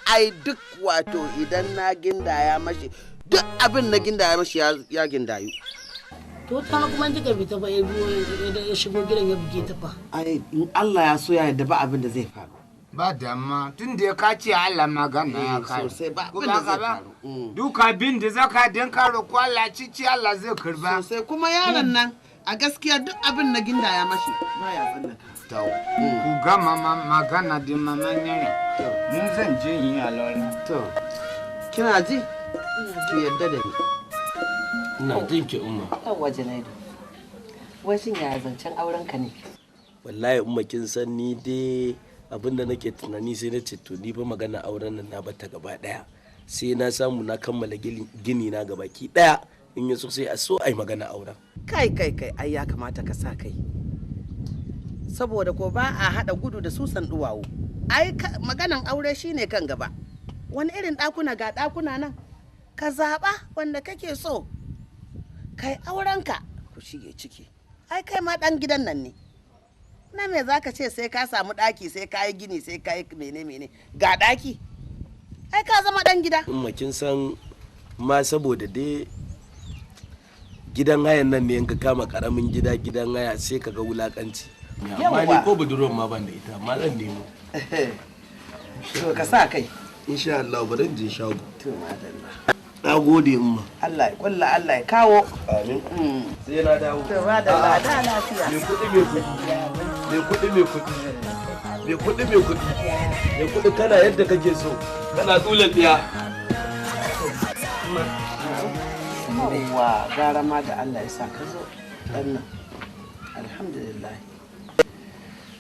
C: Ai duk wato idan na gindaya mashi duk abin na gindaya mashi ya gindayu.
I: To ta kuma kika fita ba ya shigo gidan ya buge ta fa.
C: Ai in Allah ya so ya yarda ba abin da zai faru.
H: Ba dama tun da ka ce Allah magana ya kare.
C: Sosai ba abin da zai faru.
H: Duk abin da zaka dan karo ko Allah cici Allah zai karba.
C: Sosai kuma yaron nan a gaskiya duk abin na gindaya mashi baya tsallaka.
H: Tau. Ku ga mama magana da maman yare. Mun zan je yi alwala.
C: To. Kina ji? Ki yarda da ni.
D: Ina jin ki umma.
C: Yawwa Janaidu. Wai shin yaya zancen auren ka ne?
D: Wallahi umma kin san ni dai abinda nake tunani sai na ce to ni fa magana auren nan na bata gaba daya. Sai na samu na kammala gini na gabaki daya in yaso sai a so ai magana auren.
C: Kai ai ya kamata ka sa kai. saboda ko ba a haɗa gudu da susan duwawu. Ai maganan aure shine kan gaba. Wani irin ɗakuna ga ɗakuna nan, ka zaɓa wanda kake so, kai aurenka ku shige ciki. Ai kai ma ɗan gidan nan ne. Na me za ka ce sai ka samu ɗaki, sai ka yi gini, sai ka yi mene-mene ga ɗaki? Ai ka zama ɗan gida.
D: Kin san ma saboda dai gidan hayan nan ne in ka kama karamin gidan haya sai ka ga wulakanci. Amma ni ko budurwar ma ban da ita, amma zan nemo.
C: To ka sa kai.
D: Insha Allah bari in je shago.
C: To madalla.
D: Na gode umma.
C: Allah ya kulla, Allah ya kawo.
D: Amin. Sai na dawo.
C: To madalla, da lafiya.
D: Me kuɗi. Me kuɗi kana yadda kake so. Kana tsulan ɗiya.
C: Yawwa, gara ma da Allah ya sa ka zo ɗan nan. Alhamdulillah.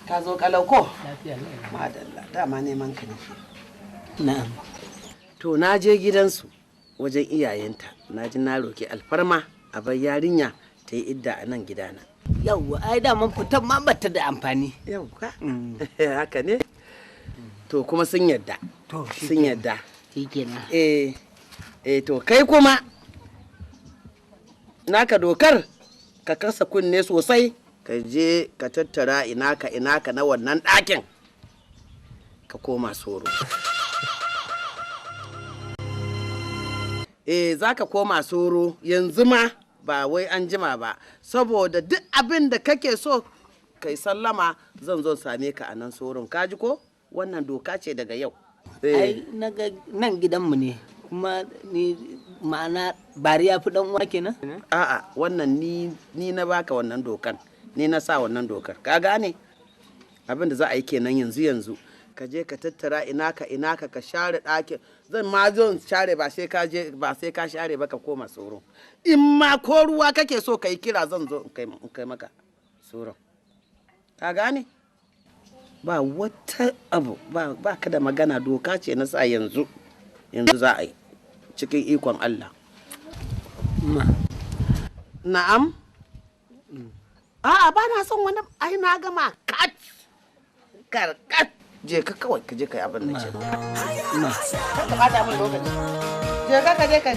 C: Ka zo kalau ko?
B: Lafiya ne.
C: Madalla, dama neman ka ne.
B: Na'am.
C: To na je gidansu wajen iyayenta, na ji na roki alfarma a bar yarinya ta yi idda a nan gidana.
B: Yawwa, ai daman fitan ma bata da amfani.
C: Yawwa, haka ne? To kuma sun yadda.
B: To
C: sun yadda.
B: Shikenan.
C: To kai kuma naka dokar ka kasa kunne sosai, ka je ka tattara inaka na wannan ɗakin ka koma soro. Za ka koma soro yanzu ma ba wai an jima ba, saboda duk abin da kake so kai sallama zan zo same ka a nan soron. Ka ji ko? Wannan doka ce daga yau.
B: Ai nan gidanmu ne, kuma ni ma'ana bari ya fi dan uwa kenan?
C: A'a, wannan ni na baka wannan dokan, ni na sa wannan dokar. Ka gane? Abin da za a yi kenan yanzu. Ka je ka tattara inaka ka share ɗakin. Zan ma zo share ba sai ka share ba ka koma tsoro. In ma ko ruwa kake so ka yi kira zan zo in kai maka tsoro. Ka gane? Ba wata abu ba ka da magana, doka ce na sa yanzu za a yi cikin ikon Allah. Na'am? A'a ba na son wani, ai na gama kat. Je ka kawai ka je ka yi abin da ce. Kar ka bata min lokaci. Je ka je ka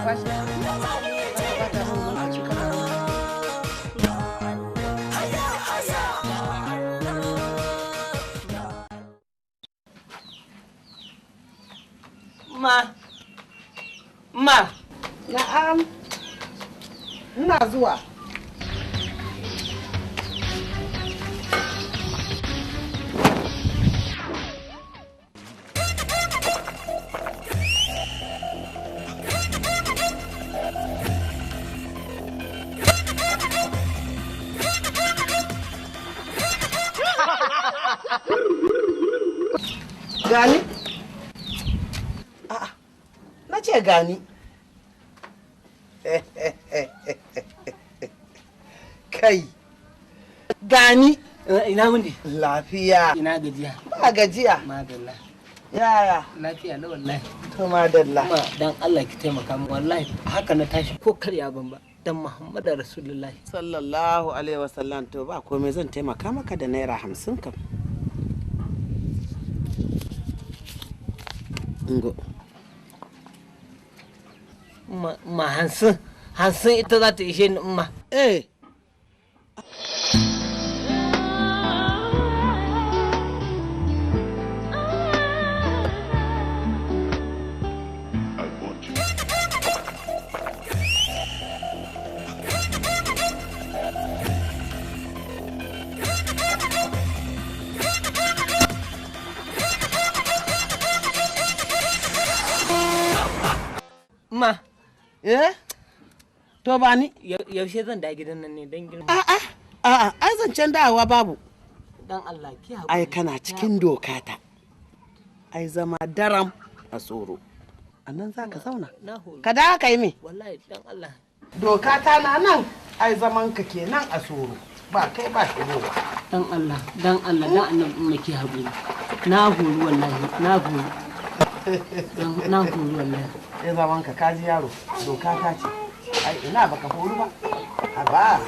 C: kwashi.
B: Ma.
C: Na'am. Ina zuwa. Gani? A'a, na ce gani. Kai, gani.
B: Ina wuni?
C: Lafiya.
B: Ina gajiya?
C: Ba gajiya.
B: Madalla.
C: Yaya?
B: Lafiya na wallahi.
C: To madalla.
B: Ma dan Allah ki taimaka min wallahi haka na tashi ko karya ban ba. Dan Muhammadu Rasulullahi.
C: Sallallahu alaihi wasallam. To ba komai zan taimaka maka da naira 50 kam. Ngo.
B: Ma hansun ita za ta ishe ni umma. Ma.
C: To ba ni?
B: Yaushe zan da gidan nan ne don girma.
C: A'a, ai zancen dawowa babu.
B: Dan Allah ki haƙuri.
C: Ai kana cikin dokata. Ai zama daram a tsoro. A nan za ka zauna. Ka da ka yi me?
B: Wallahi dan Allah.
C: Dokata na nan, ai zaman ka kenan a tsoro. Ba kai ba shigowa.
B: Dan Allah, dan annan ki haƙuri. Na hori wallahi, na hori. Na hori wallahi.
C: Sai zaman ka kaji yaro, doka ta ce. Ai ina baka hori ba. A ba.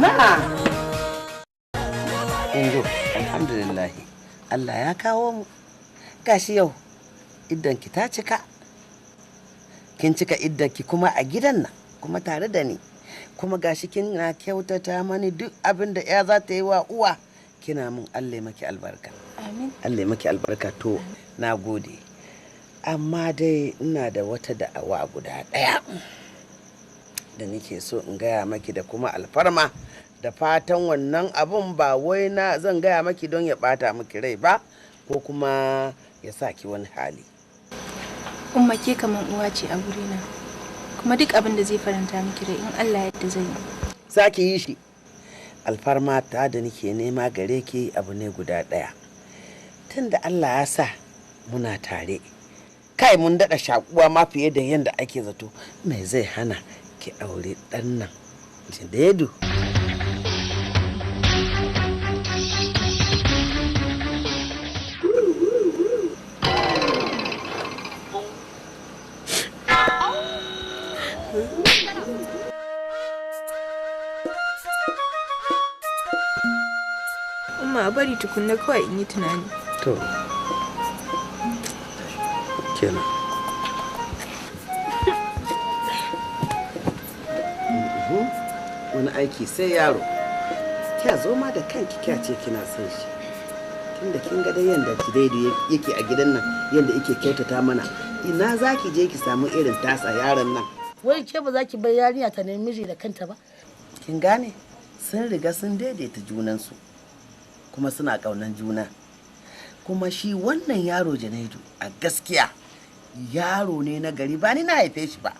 C: Na. Indo, alhamdulillah. Allah ya kawo mu. Gashi yau iddanki ta cika. Kin cika iddanki kuma a gidan nan, kuma tare da ni. Kuma gashi kina kyautata mani duk abin da ya za ta yi wa uwa. Kina mun Allah maki albarka.
E: Amin.
C: Allah maki albarka to na gode. Amma dai ina da wata da'awa guda ɗaya da nake so in gaya maki da kuma alfarma. Da fatan wannan abun ba wai na zan gaya maki don ya bata miki rai ba ko kuma ya sa ki wani hali.
E: Umma ke kaman uwa ce a gurina. Kuma duk abin da zai faranta miki rai in Allah yadda zan yi.
C: Za ki yi shi. Alfarma ta da nake nema gare ki abu ne guda ɗaya. Tunda Allah ya sa muna tare. Kai mun daɗa shakuwa ma fiye da yadda ake zato. Me zai hana ki aure ɗan nan? Jindedu.
E: Umma bari tukunna kawai in yi tunani.
C: To. Kenan. Wani aiki sai yaro. Kya zo ma da kanki kya ce kina son shi. Tunda kin ga dai yanda Jidaidu yake a gidan nan yanda yake kyautata mana. Ina za ki je ki samu irin tasa yaron nan.
I: Wai ke ba za ki bar yarinya ta nemi miji da kanta ba?
C: Kin gane? Sun riga sun daidaita junansu. Kuma suna ƙaunan juna. Kuma shi wannan yaro Janaidu a gaskiya yaro ne na gari ba ni na haife shi ba.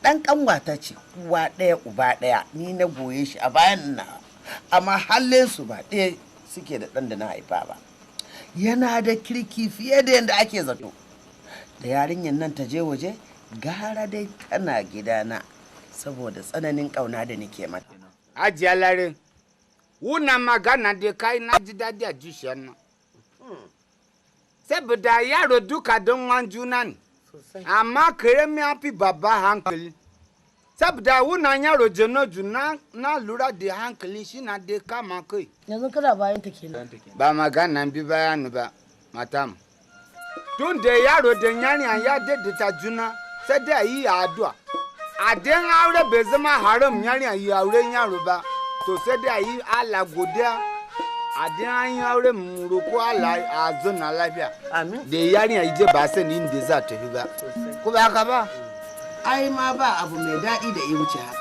C: Ɗan ƙanwata ce uwa ɗaya uba ɗaya ni na goye shi a bayan na amma halinsu ba ɗaya suke da ɗan da na haifa ba. Yana da kirki fiye da yadda ake zato. Da yarinyar nan ta je waje gara dai tana gidana saboda tsananin ƙauna da nake mata.
H: Ajiya Lare, wuna magana da kai na ji daɗi a zuciyar nan. Saboda yaro duka don wan juna ne, amma karami ya fi babba hankali. Saboda wuna yaro janoju na lura da hankali shi na da kama kai.
I: Yanzu kana bayan ta kenan.
H: Ba magana bi bayanu ba, matam. Tun da yaro da yarinya ya daidaita juna sai da yi addu'a. A den aure bai zama haram yarinya yi auren yaro ba, to sai da yi Allah godiya. A den an yi aure mu roko Allah a zona lafiya.
C: Amin.
H: Da yarinya ije ba sani inda za ta fi ba. Ko ba haka ba?
C: Ai ma ba abu mai daɗi da ya wuce haka.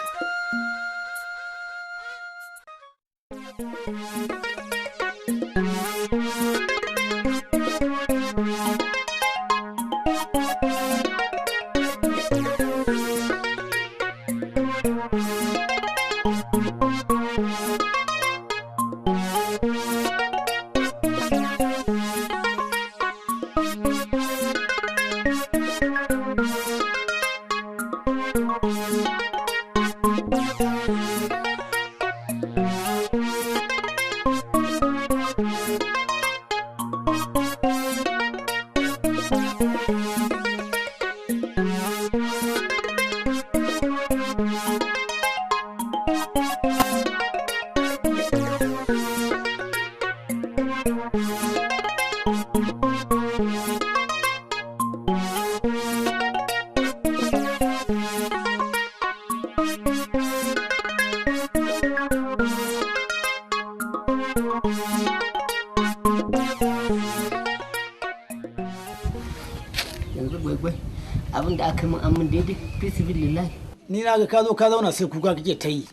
A: abin da aka yi min amin daidai fisibilillahi.
G: Ni na ga ka zo ka zauna sai kuka kake ta yi.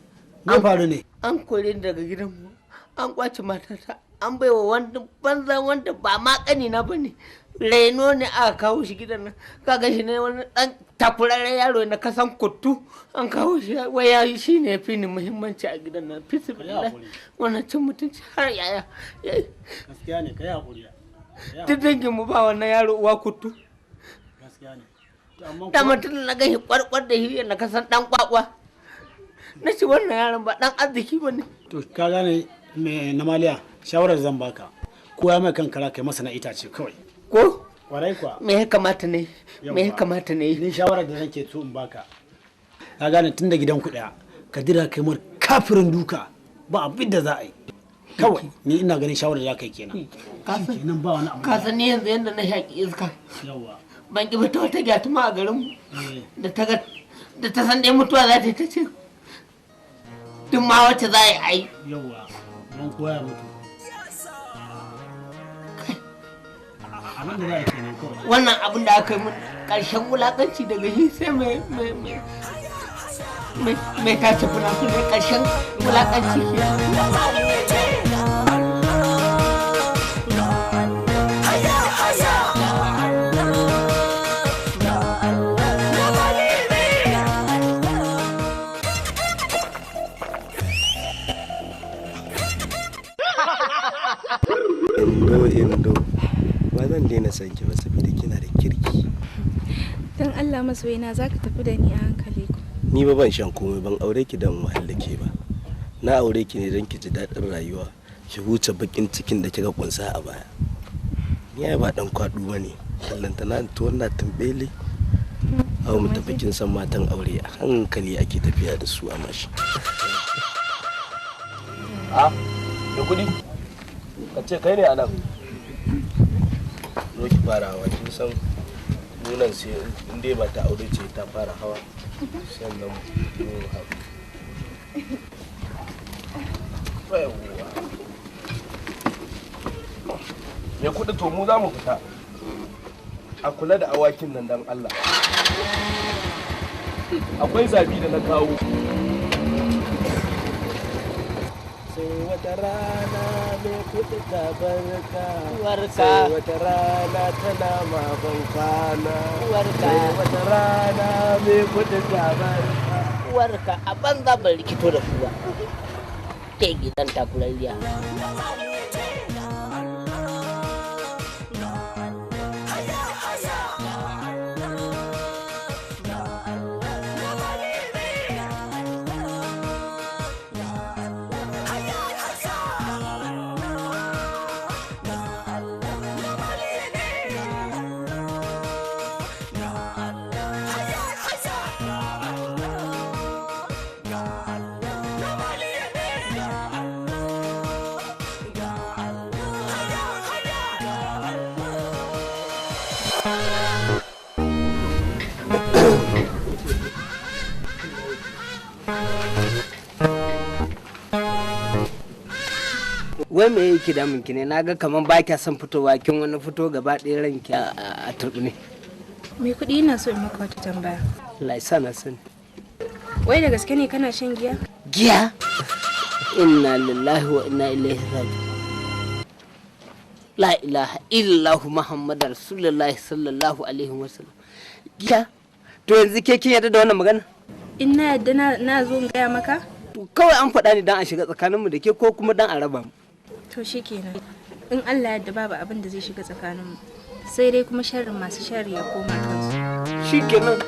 G: Me faru ne?
A: An kore ni daga gidan mu, an kwace matata, an baiwa wanda banza wanda ba ma kani na bane. Reno ne aka kawo shi gidan nan. Kaga shi ne wani dan takurarren yaro na kasan kuttu. An kawo shi waya shi ne fi ni muhimmanci a gidan nan. Fisibilillahi. Wannan cin mutunci har yaya.
G: Gaskiya ne kai hakuri.
A: Duk dangin mu ba wannan yaro uwa kuttu.
G: Gaskiya ne.
A: Da mutum na gani kwarkwar da shi na kasan dan kwakwa. Na ce wannan yaron ba dan arziki ba ne.
G: To ka gane me na maliya shawarar zan baka. Koya mai kankara kai masa na itace kawai.
A: Ko?
G: Warai kuwa.
A: Me ya kamata ne? Me ya kamata ne?
G: Ni shawarar da nake so in baka. Ka gane tun da gidan ku daya ka dira kai mar kafirin duka ba abin da za a yi. kawai ni ina ganin shawarar za ka yi kenan kenan ba wani abu
A: ka san ni yanzu yanda na shaƙi iska
G: yawa
A: ban ki fita wata gyatuma a garin da ta san dai mutuwa za ta ce duk ma wacce za a yi ai
G: yawa don kowa ya mutu abin da za a yi kenan kawai
A: wannan abin da aka yi mun ƙarshen wulaƙanci daga shi sai mai tace fina-finai ƙarshen wulaƙanci
D: Indo ba zan daina son ki ba saboda kina da kirki.
E: Dan Allah masoyina zaka tafi da ni a hankali ku.
D: Ni ba ban shan komai, ban aure ki dan wahala ke ba. Na aure ki ne don ki ji daɗin rayuwa, ki huce bakin cikin da kika kunsa a baya. Ni ai ba dan kwadu bane, ballantana to wannan tumbele. Hawo mu tafi kin san matan aure a hankali ake tafiya da su a mashi. Da kudi? Ka ce kai ne a nan? Zo ki fara hawa, kin san nunan sai in dai ba ta aure ce ta fara hawa sannan mu haɗu. Me kuɗi to mu za mu fita. A kula da awakin nan dan Allah. Akwai zabi da na kawo. Sai wata rana mai kuɗi ta barka. Sai wata rana tana ma ban kwana. Sai wata rana mai kuɗi ta barka.
A: Uwarka a banza ban rikito da kuwa. Ke gidan takurariya.
B: Wai me yake damun ki ne? Naga kaman ba kya son fitowa, kin wani fito gaba ɗaya ranki a turbine.
E: Mai kuɗi ina so in maka wata tambaya.
B: Allah ya sa na sani.
E: Wai da gaske ne kana shan giya?
B: Giya? Inna lillahi wa inna ilaihi raji'un. La ilaha illallah Muhammadu Rasulullahi sallallahu alaihi wasallam. Giya? To yanzu ke kin yarda da wannan magana?
E: In na yadda na zo in gaya maka?
B: Kawai an faɗa ni dan a shiga tsakaninmu da ke ko kuma dan a raba mu.
E: To shikenan. In Allah yadda babu abin da zai shiga tsakaninmu. Sai dai kuma sharrin masu sharri ya koma kansu.
B: Shikenan.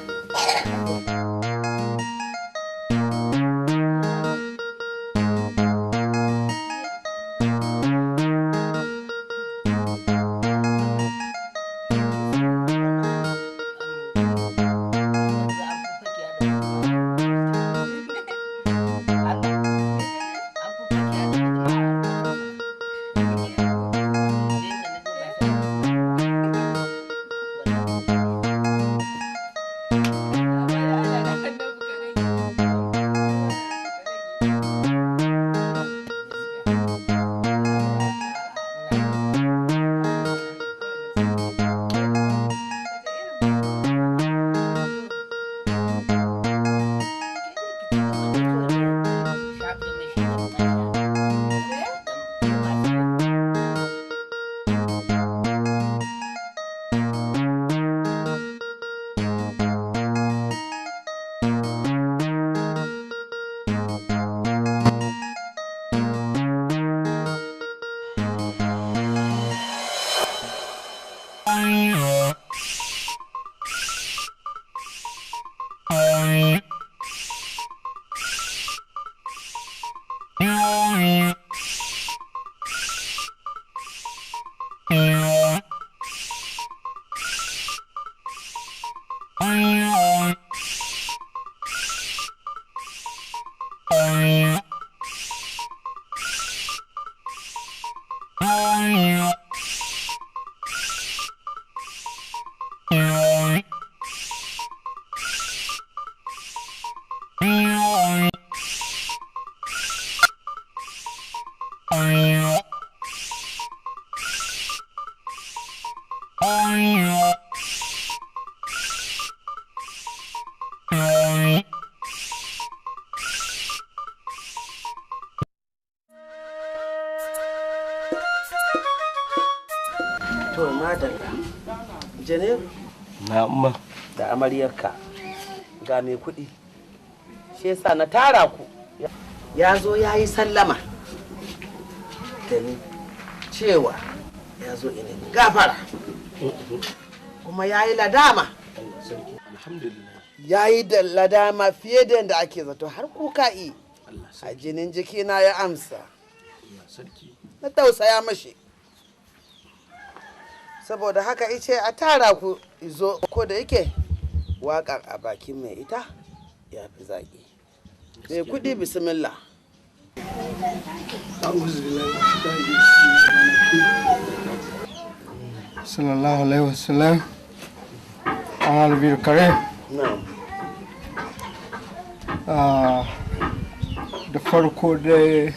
C: To madalla. Janairu.
D: Na umma.
C: Da amaryarka ga mai kuɗi. Shi yasa na tara ku. Ya zo ya yi sallama da ni cewa ya zo ina gafara. Kuma ya yi ladama. Ya yi da ladama fiye da yadda ake zato har kuka yi. A jinin jikina ya amsa. Na tausaya mashi. Saboda haka ice a tara ku izo ko da yake waƙar a bakin mai ita ya fi zaƙi. Mai kuɗi bismillah.
J: Sallallahu alaihi wasallam. Alabir kare. Da farko dai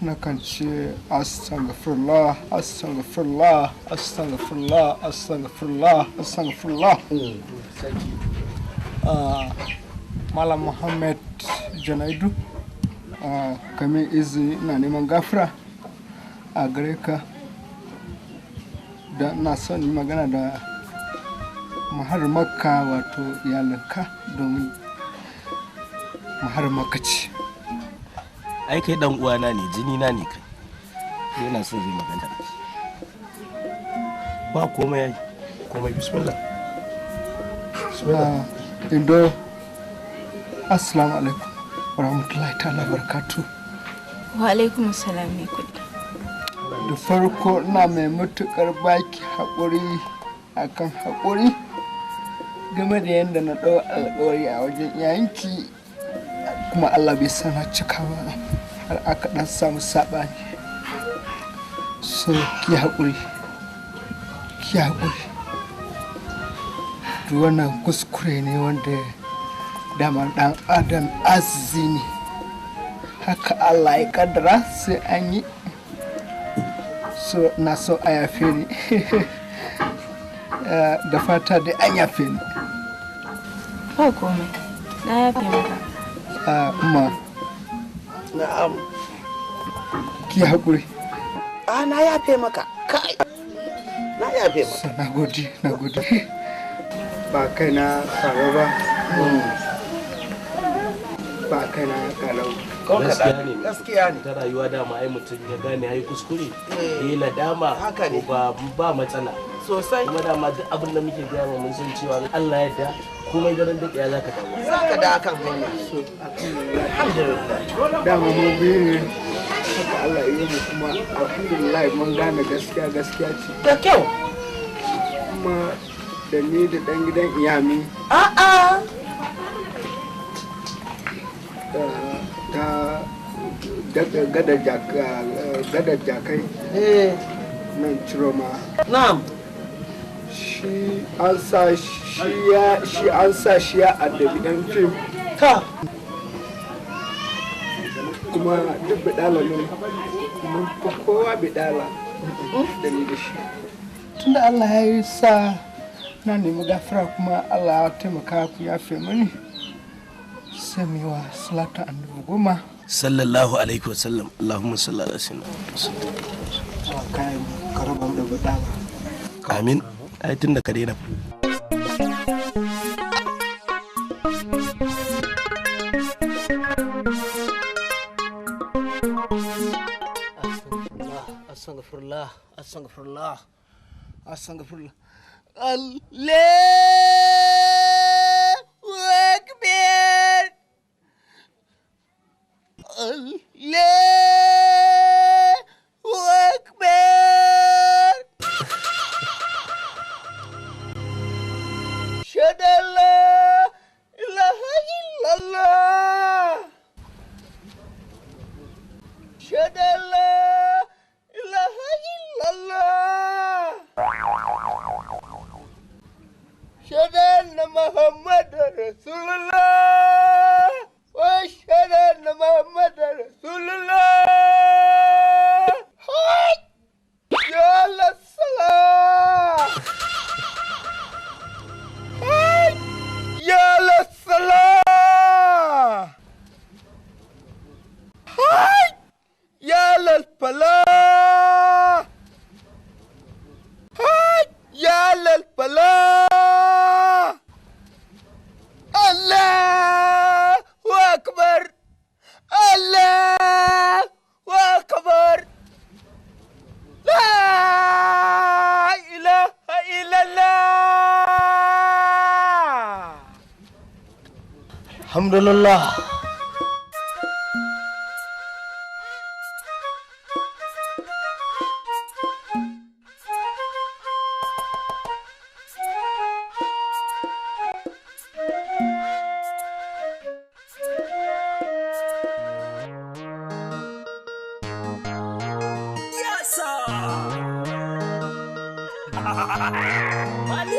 J: na kan ce astaghfirullah astaghfirullah astaghfirullah astaghfirullah astaghfirullah. Malam Muhammad Janaidu kamin izini ina neman gafara a gare ka da na son yi magana da maharmaka wato iyalinka domin maharmaka ce.
D: Ai kai dan uwana ne, jini na ne kai. Yana son yi magana. Ba komai komai bismillah.
J: Bismillah. Indo assalamu alaikum wa rahmatullahi ta'ala barakatuh.
E: Wa alaikum assalam mai kuɗi.
J: Da farko ina mai matukar baki haƙuri akan haƙuri game da yadda na ɗau alƙawari a wajen yayanki kuma Allah bai sana cika ba har aka ɗan samu saɓani. So ki haƙuri duk wannan kuskure ne wanda dama ɗan adam azizi ne haka Allah ya kaddara sai an yi. So na so a yafe ni da fata dai an yafe ni.
E: Ba komai, na yafe maka.
J: Ma
C: Na'am.
J: ki haƙuri.
C: Na yafe maka. Kai. Na yafe maka.
J: Na gode. Ba kai na faru ba. Ba kai na kalau.
C: Gaskiya ne.
D: Ta rayuwa dama ai mutum ya gane yayi kuskure. Eh ladama
C: haka ne.
D: Ba matsala.
C: Sosai.
D: Kuma dama duk abin da muke gaya mun san cewa Allah ya yarda komai daren da ya zaka dawo.
C: Zaka da akan hanya.
J: Alhamdulillah. Dama mu biyu ne. Haka Allah ya yi kuma alhamdulillah mun gane gaskiya ce.
C: Da kyau.
J: Kuma da ni da dan gidan iyami. Ta gada jakai. Nan Ciroma.
C: Na'am.
J: Shi an sa shi ya addabi dan fim.
C: Ta.
J: Kuma duk bidala ne. Mun fi kowa bidala. Da ni da shi. Tunda Allah ya yi sa na nemi gafara kuma Allah ya taimaka ku yafe mani. Sai mu yi wa salatu annabi 10.
D: Sallallahu alaihi wasallam. Allahumma salli ala sayyidina.
J: Kayan karaban da bidala.
D: Amin. Ai tun da ka daina.
B: Astaghfirullah. Allahu Akbar. Allahu Akbar. Shadalla ilaha illallah. Shadalla ilaha illallah. Shadanna Muhammad Rasulullah. Wa shadanna Muhammad Rasulullah.
A: alhamdulillah.
K: Wali